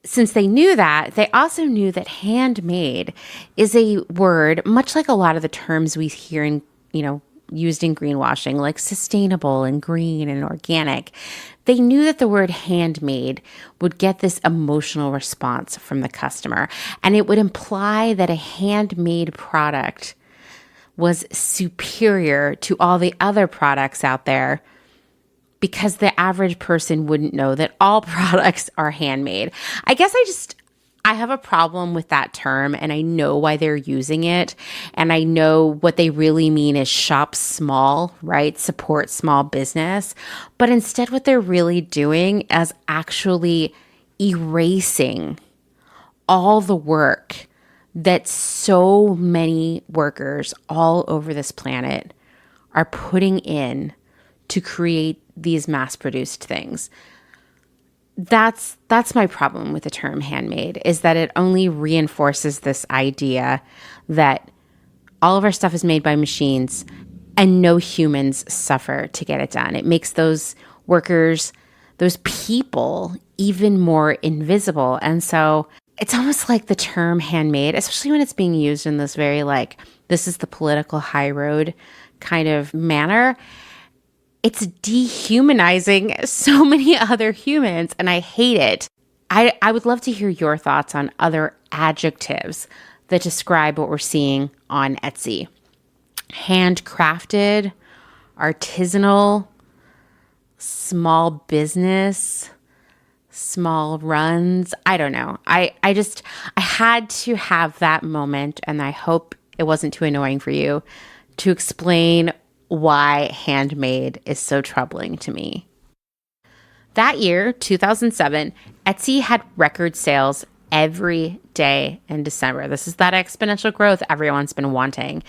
since they knew that, they also knew that handmade is a word, much like a lot of the terms we hear in, used in greenwashing, like sustainable and green and organic. They knew that the word handmade would get this emotional response from the customer, and it would imply that a handmade product was superior to all the other products out there because the average person wouldn't know that all products are handmade. I guess I have a problem with that term, and I know why they're using it. And I know what they really mean is shop small, right? Support small business. But instead, what they're really doing is actually erasing all the work that so many workers all over this planet are putting in to create these mass-produced things. That's my problem with the term handmade, is that it only reinforces this idea that all of our stuff is made by machines and no humans suffer to get it done. It makes those workers, those people, even more invisible. And so it's almost like the term handmade, especially when it's being used in this very this is the political high road kind of manner. It's dehumanizing so many other humans, and I hate it. I would love to hear your thoughts on other adjectives that describe what we're seeing on Etsy. Handcrafted, artisanal, small business, small runs. I don't know. I had to have that moment, and I hope it wasn't too annoying for you, to explain why handmade is so troubling to me. That year, 2007, Etsy had record sales every day in December. This is that exponential growth everyone's been wanting.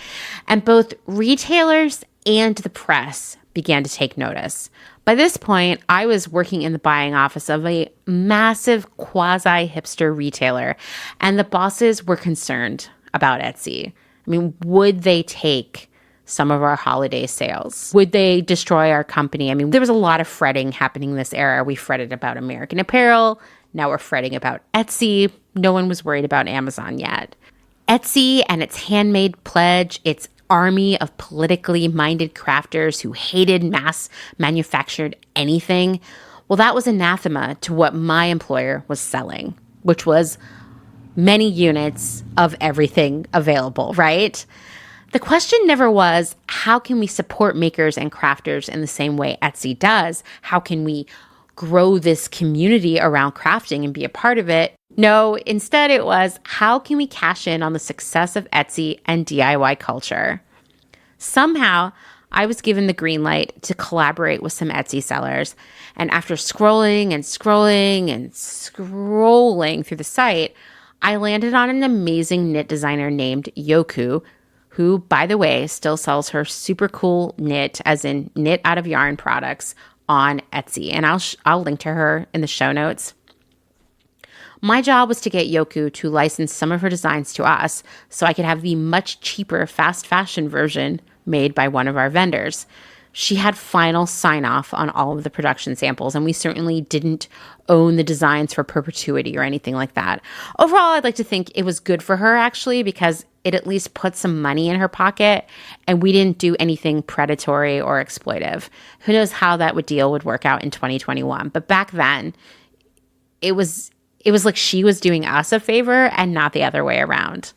And both retailers and the press began to take notice. By this point, I was working in the buying office of a massive quasi-hipster retailer, and the bosses were concerned about Etsy. I mean, would they take some of our holiday sales? Would they destroy our company? I mean, there was a lot of fretting happening this era. We fretted about American Apparel. Now we're fretting about Etsy. No one was worried about Amazon yet. Etsy and its handmade pledge, its army of politically minded crafters who hated mass manufactured anything, well, that was anathema to what my employer was selling, which was many units of everything available, right? The question never was, how can we support makers and crafters in the same way Etsy does? How can we grow this community around crafting and be a part of it? No, instead it was, how can we cash in on the success of Etsy and DIY culture? Somehow, I was given the green light to collaborate with some Etsy sellers. And after scrolling and scrolling and scrolling through the site, I landed on an amazing knit designer named Yokoo, who, by the way, still sells her super cool knit, as in knit out of yarn products, on Etsy. And I'll link to her in the show notes. My job was to get Yokoo to license some of her designs to us so I could have the much cheaper fast fashion version made by one of our vendors. She had final sign-off on all of the production samples, and we certainly didn't own the designs for perpetuity or anything like that. Overall, I'd like to think it was good for her, actually, because it at least put some money in her pocket, and we didn't do anything predatory or exploitive. Who knows how that deal would work out in 2021. But back then, it was like she was doing us a favor and not the other way around.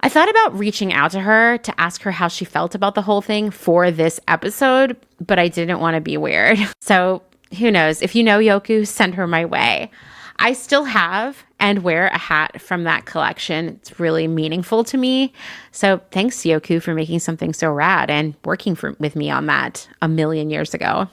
I thought about reaching out to her to ask her how she felt about the whole thing for this episode, but I didn't want to be weird. So who knows? If you know Yokoo, send her my way. I still have and wear a hat from that collection. It's really meaningful to me. So thanks, Yokoo, for making something so rad and working with me on that a million years ago.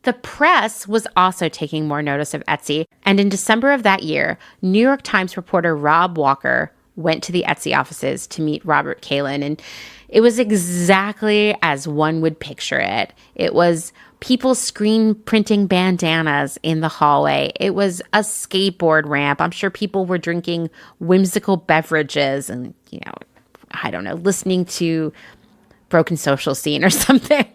The press was also taking more notice of Etsy, and in December of that year, New York Times reporter Rob Walker went to the Etsy offices to meet Robert Kalin, and it was exactly as one would picture it. It was people screen printing bandanas in the hallway. It was a skateboard ramp. I'm sure people were drinking whimsical beverages and, I don't know, listening to Broken Social Scene or something.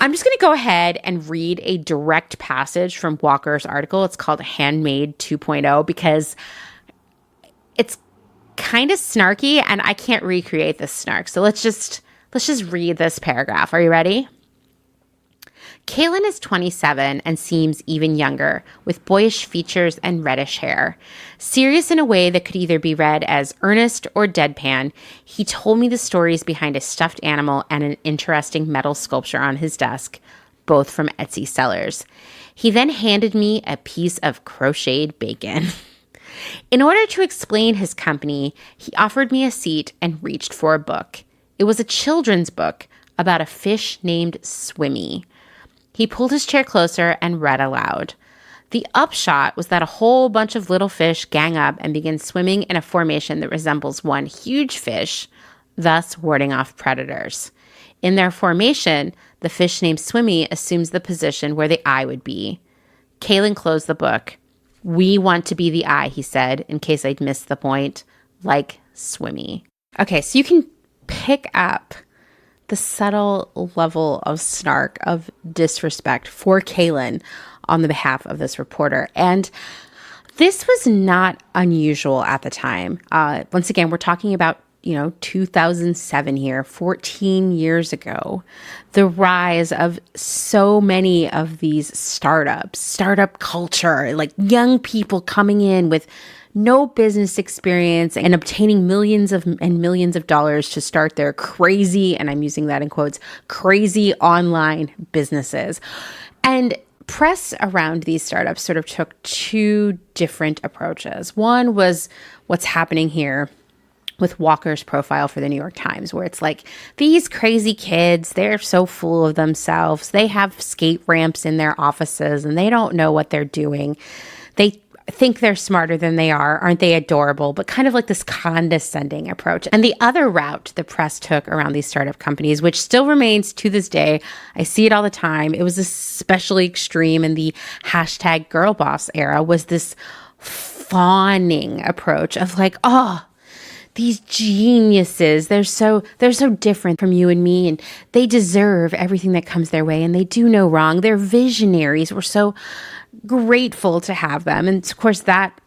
I'm just going to go ahead and read a direct passage from Walker's article. It's called Handmade 2.0 because it's kind of snarky and I can't recreate this snark. So let's just read this paragraph. Are you ready? Kalin is 27 and seems even younger, with boyish features and reddish hair. Serious in a way that could either be read as earnest or deadpan, he told me the stories behind a stuffed animal and an interesting metal sculpture on his desk. both from Etsy sellers. He then handed me a piece of crocheted bacon. In order to explain his company, he offered me a seat and reached for a book. It was a children's book about a fish named Swimmy. He pulled his chair closer and read aloud. The upshot was that a whole bunch of little fish gang up and begin swimming in a formation that resembles one huge fish, thus warding off predators. In their formation, the fish named Swimmy assumes the position where the eye would be. Kaylin closed the book. "We want to be the eye," he said, in case I'd missed the point, like Swimmy. Okay, so you can pick up the subtle level of snark, of disrespect for Kaylin on the behalf of this reporter. And this was not unusual at the time. Once again, we're talking about 2007 here, 14 years ago, the rise of so many of these startups, startup culture, like young people coming in with no business experience and obtaining millions of dollars to start their crazy, and I'm using that in quotes, crazy online businesses. And press around these startups sort of took two different approaches. One was what's happening here with Walker's profile for the New York Times, where it's like, these crazy kids, they're so full of themselves. They have skate ramps in their offices and they don't know what they're doing. They think they're smarter than they are. Aren't they adorable? But kind of like this condescending approach. And the other route the press took around these startup companies, which still remains to this day, I see it all the time. It was especially extreme in the hashtag girl boss era, was this fawning approach of like, oh, these geniuses, they're so different from you and me, and they deserve everything that comes their way, and they do no wrong. They're visionaries. We're so grateful to have them. And of course, that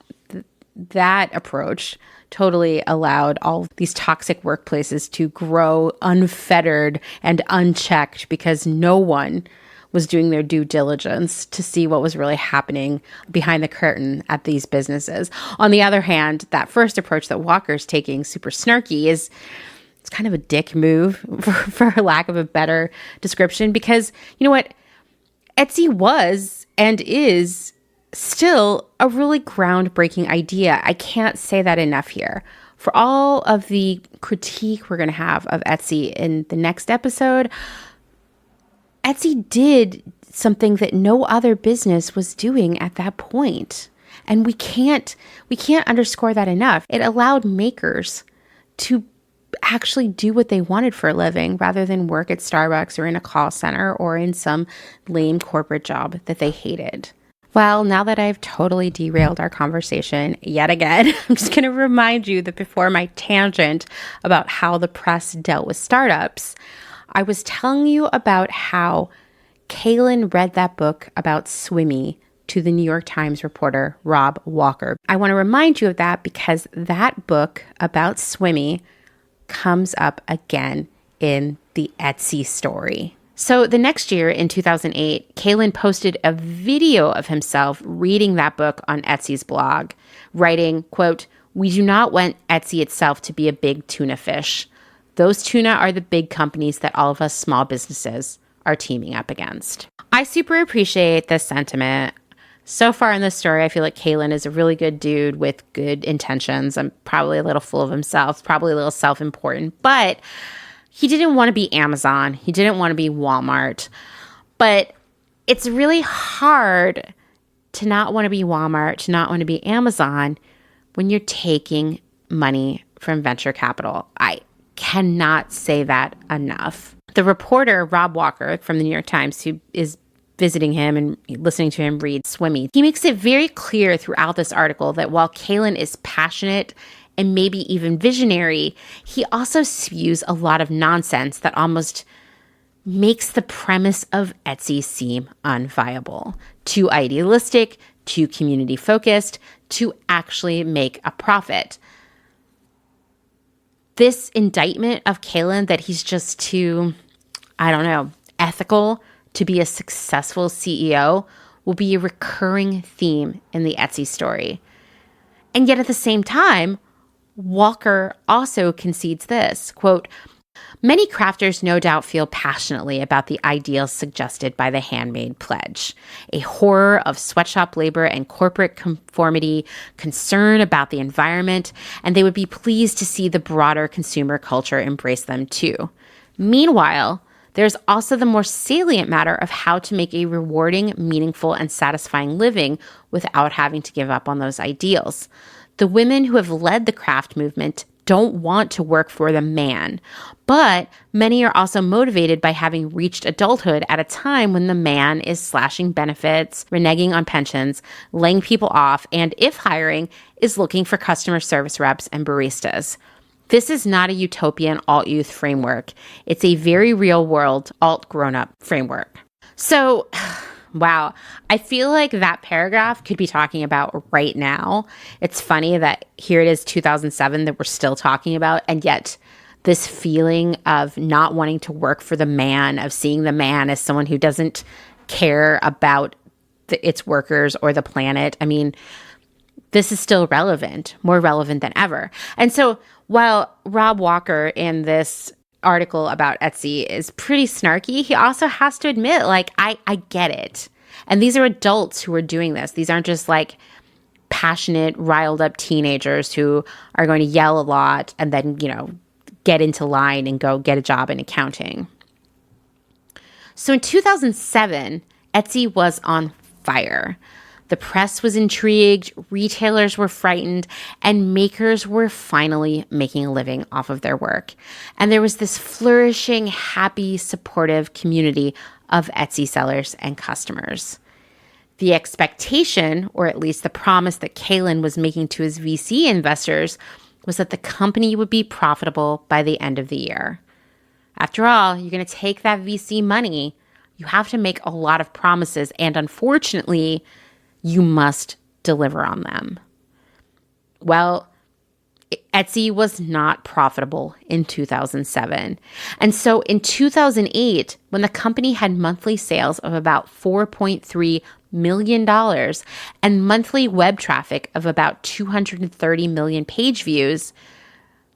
approach totally allowed all these toxic workplaces to grow unfettered and unchecked because no one was doing their due diligence to see what was really happening behind the curtain at these businesses. On the other hand, that first approach that Walker's taking, super snarky, it's kind of a dick move, for lack of a better description, because you know what? Etsy was and is still a really groundbreaking idea. I can't say that enough here. For all of the critique we're going to have of Etsy in the next episode, Etsy did something that no other business was doing at that point. And we can't underscore that enough. It allowed makers to actually do what they wanted for a living rather than work at Starbucks or in a call center or in some lame corporate job that they hated. Well, now that I've totally derailed our conversation yet again, I'm just going to remind you that before my tangent about how the press dealt with startups, I was telling you about how Kaylin read that book about Swimmy to the New York Times reporter, Rob Walker. I want to remind you of that because that book about Swimmy comes up again in the Etsy story. So the next year, in 2008, Kaylin posted a video of himself reading that book on Etsy's blog, writing, quote, "We do not want Etsy itself to be a big tuna fish. Those tuna are the big companies that all of us small businesses are teaming up against." I super appreciate this sentiment. So far in this story, I feel like Kaylin is a really good dude with good intentions. I'm probably a little full of himself, probably a little self-important, but he didn't want to be Amazon. He didn't want to be Walmart. But it's really hard to not want to be Walmart, to not want to be Amazon when you're taking money from venture capital. I cannot say that enough. The reporter, Rob Walker from the New York Times, who is visiting him and listening to him read Swimmy, he makes it very clear throughout this article that while Kaylin is passionate and maybe even visionary, he also spews a lot of nonsense that almost makes the premise of Etsy seem unviable, too idealistic, too community-focused, to actually make a profit. This indictment of Kaylin that he's just too, ethical to be a successful CEO will be a recurring theme in the Etsy story. And yet at the same time, Walker also concedes this, quote, Many crafters no doubt feel passionately about the ideals suggested by the Handmade pledge, a horror of sweatshop labor and corporate conformity, concern about the environment, and they would be pleased to see the broader consumer culture embrace them too. Meanwhile, there's also the more salient matter of how to make a rewarding, meaningful, and satisfying living without having to give up on those ideals. The women who have led the craft movement don't want to work for the man, but many are also motivated by having reached adulthood at a time when the man is slashing benefits, reneging on pensions, laying people off, and if hiring, is looking for customer service reps and baristas. This is not a utopian alt-youth framework. It's a very real-world alt-grown-up framework. So, wow, I feel like that paragraph could be talking about right now. It's funny that here it is 2007 that we're still talking about, and yet this feeling of not wanting to work for the man, of seeing the man as someone who doesn't care about its workers or the planet. I mean, this is still relevant, more relevant than ever. And so while Rob Walker in this article about Etsy is pretty snarky, he also has to admit, like, I get it. And these are adults who are doing this. These aren't just like passionate, riled up teenagers who are going to yell a lot and then, get into line and go get a job in accounting. So in 2007, Etsy was on fire. The press was intrigued, retailers were frightened, and makers were finally making a living off of their work. And there was this flourishing, happy, supportive community of Etsy sellers and customers. The expectation, or at least the promise that Kalin was making to his VC investors, was that the company would be profitable by the end of the year. After all, you're going to take that VC money, you have to make a lot of promises, and unfortunately, you must deliver on them. Well, Etsy was not profitable in 2007. And so in 2008, when the company had monthly sales of about $4.3 million and monthly web traffic of about 230 million page views,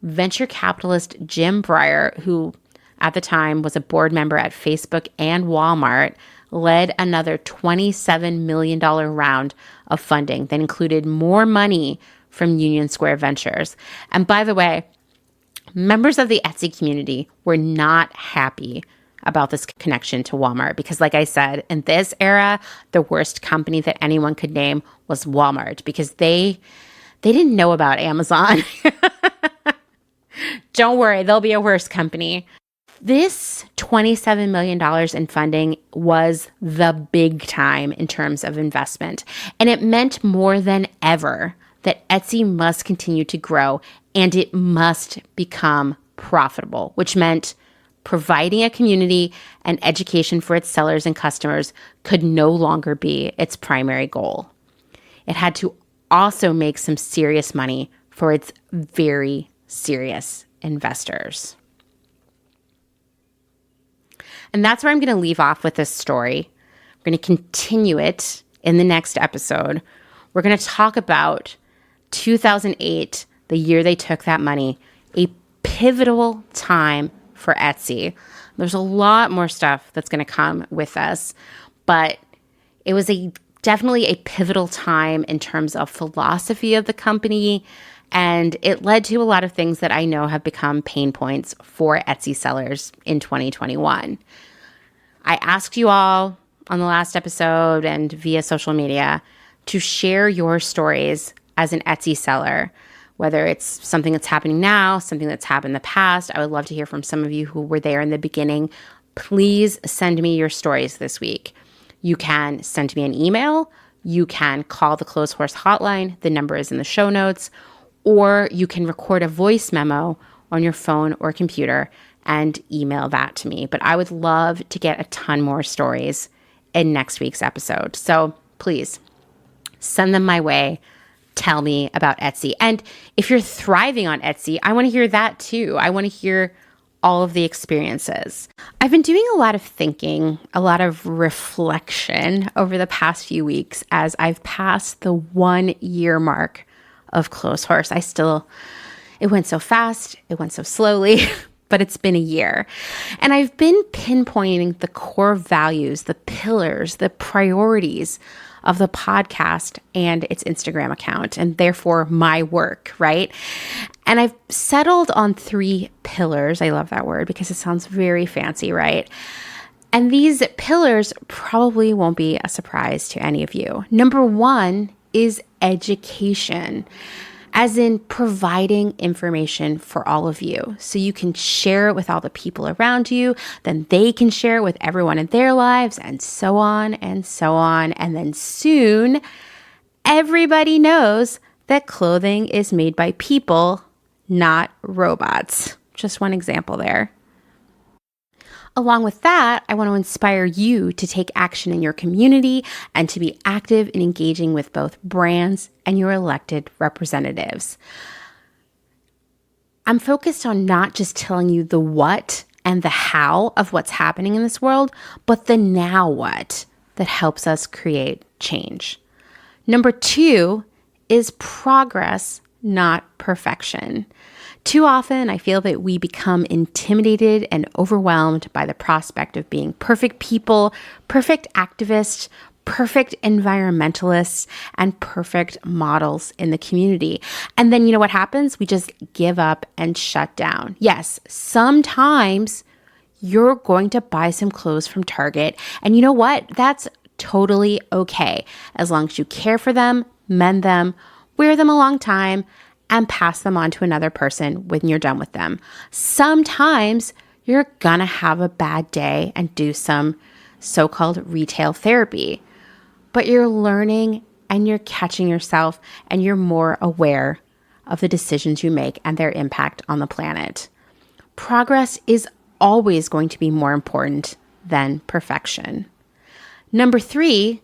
venture capitalist Jim Breyer, who at the time was a board member at Facebook and Walmart, led another $27 million round of funding that included more money from Union Square Ventures. And by the way, members of the Etsy community were not happy about this connection to Walmart because, like I said, in this era, the worst company that anyone could name was Walmart because they didn't know about Amazon. Don't worry, there'll be a worse company. This $27 million in funding was the big time in terms of investment, and it meant more than ever that Etsy must continue to grow and it must become profitable, which meant providing a community and education for its sellers and customers could no longer be its primary goal. It had to also make some serious money for its very serious investors. And that's where I'm going to leave off with this story. We're going to continue it in the next episode. We're going to talk about 2008, the year they took that money, a pivotal time for Etsy. There's a lot more stuff that's going to come with us, but it was definitely a pivotal time in terms of philosophy of the company, and it led to a lot of things that I know have become pain points for Etsy sellers in 2021. I asked you all on the last episode and via social media to share your stories as an Etsy seller, whether it's something that's happening now, something that's happened in the past. I would love to hear from some of you who were there in the beginning. Please send me your stories this week. You can send me an email. You can call the Clotheshorse hotline. The number is in the show notes. Or you can record a voice memo on your phone or computer and email that to me. But I would love to get a ton more stories in next week's episode. So please send them my way. Tell me about Etsy. And if you're thriving on Etsy, I want to hear that too. I want to hear all of the experiences. I've been doing a lot of thinking, a lot of reflection over the past few weeks as I've passed the 1 year mark of Clotheshorse. It went so fast, it went so slowly, but it's been a year. And I've been pinpointing the core values, the pillars, the priorities of the podcast and its Instagram account, and therefore my work, right? And I've settled on 3 pillars. I love that word because it sounds very fancy, right? And these pillars probably won't be a surprise to any of you. Number 1 is education, as in providing information for all of you so you can share it with all the people around you, then they can share it with everyone in their lives, and so on and so on. And then soon, everybody knows that clothing is made by people, not robots. Just one example there. Along with that, I want to inspire you to take action in your community and to be active in engaging with both brands and your elected representatives. I'm focused on not just telling you the what and the how of what's happening in this world, but the now what that helps us create change. Number 2 is progress, not perfection. Too often, I feel that we become intimidated and overwhelmed by the prospect of being perfect people, perfect activists, perfect environmentalists, and perfect models in the community. And then you know what happens? We just give up and shut down. Yes, sometimes you're going to buy some clothes from Target, and you know what? That's totally okay, as long as you care for them, mend them, wear them a long time, and pass them on to another person when you're done with them. Sometimes you're gonna have a bad day and do some so-called retail therapy, but you're learning and you're catching yourself and you're more aware of the decisions you make and their impact on the planet. Progress is always going to be more important than perfection. Number 3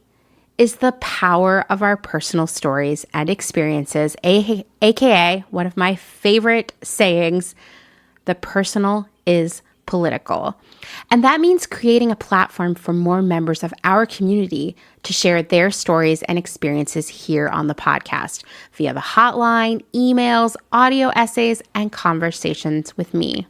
is the power of our personal stories and experiences, aka one of my favorite sayings, the personal is political. And that means creating a platform for more members of our community to share their stories and experiences here on the podcast via the hotline, emails, audio essays, and conversations with me.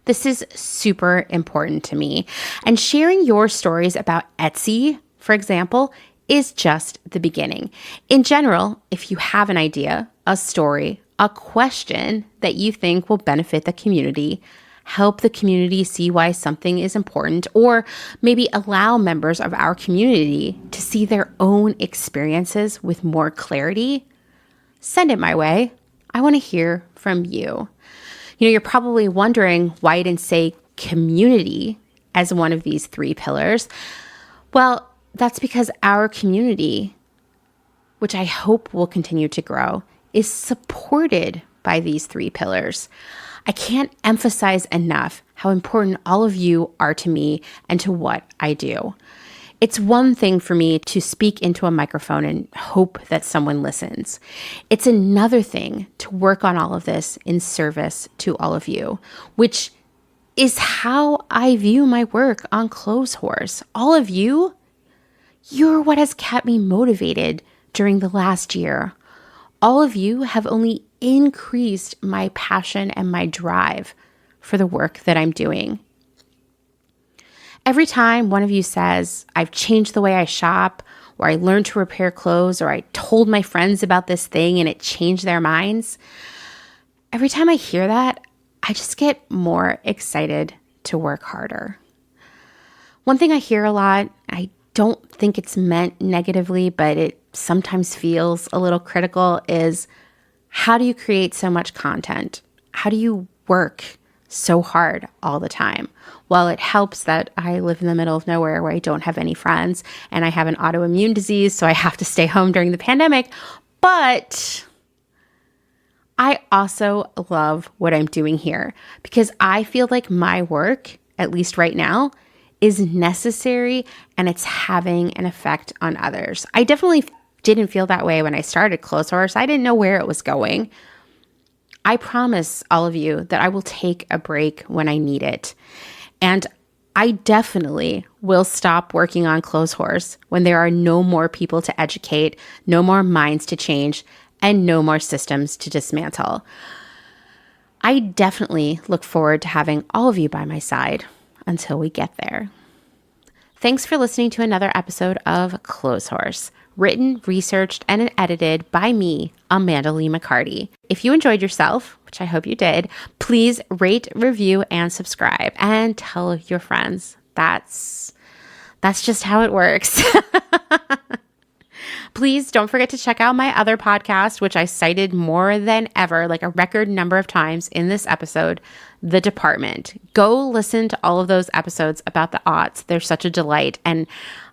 This is super important to me. And sharing your stories about Etsy, for example, is just the beginning. In general, if you have an idea, a story, a question that you think will benefit the community, help the community see why something is important, or maybe allow members of our community to see their own experiences with more clarity, send it my way. I want to hear from you. You know, you're probably wondering why I didn't say community as one of these 3 pillars. Well, that's because our community, which I hope will continue to grow, is supported by these 3 pillars. I can't emphasize enough how important all of you are to me and to what I do. It's one thing for me to speak into a microphone and hope that someone listens. It's another thing to work on all of this in service to all of you, which is how I view my work on Clotheshorse. All of you, you're what has kept me motivated during the last year. All of you have only increased my passion and my drive for the work that I'm doing. Every time one of you says, I've changed the way I shop, or I learned to repair clothes, or I told my friends about this thing and it changed their minds, every time I hear that, I just get more excited to work harder. One thing I hear a lot, I don't think it's meant negatively, but it sometimes feels a little critical, is how do you create so much content? How do you work so hard all the time? Well, it helps that I live in the middle of nowhere where I don't have any friends and I have an autoimmune disease, so I have to stay home during the pandemic. But I also love what I'm doing here because I feel like my work, at least right now, is necessary and it's having an effect on others. I definitely didn't feel that way when I started Clotheshorse. I didn't know where it was going. I promise all of you that I will take a break when I need it. And I definitely will stop working on Clotheshorse when there are no more people to educate, no more minds to change, and no more systems to dismantle. I definitely look forward to having all of you by my side until we get there. Thanks for listening to another episode of Clotheshorse, written, researched, and edited by me, Amanda Lee McCarty. If you enjoyed yourself, which I hope you did, please rate, review, and subscribe, and tell your friends. That's just how it works. Please don't forget to check out my other podcast, which I cited more than ever, like a record number of times in this episode, The Department. Go listen to all of those episodes about the aughts. They're such a delight. And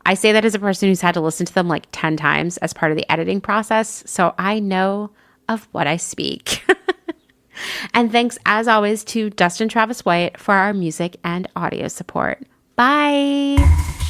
I say that as a person who's had to listen to them like 10 times as part of the editing process. So I know of what I speak. And thanks, as always, to Dustin Travis White for our music and audio support. Bye.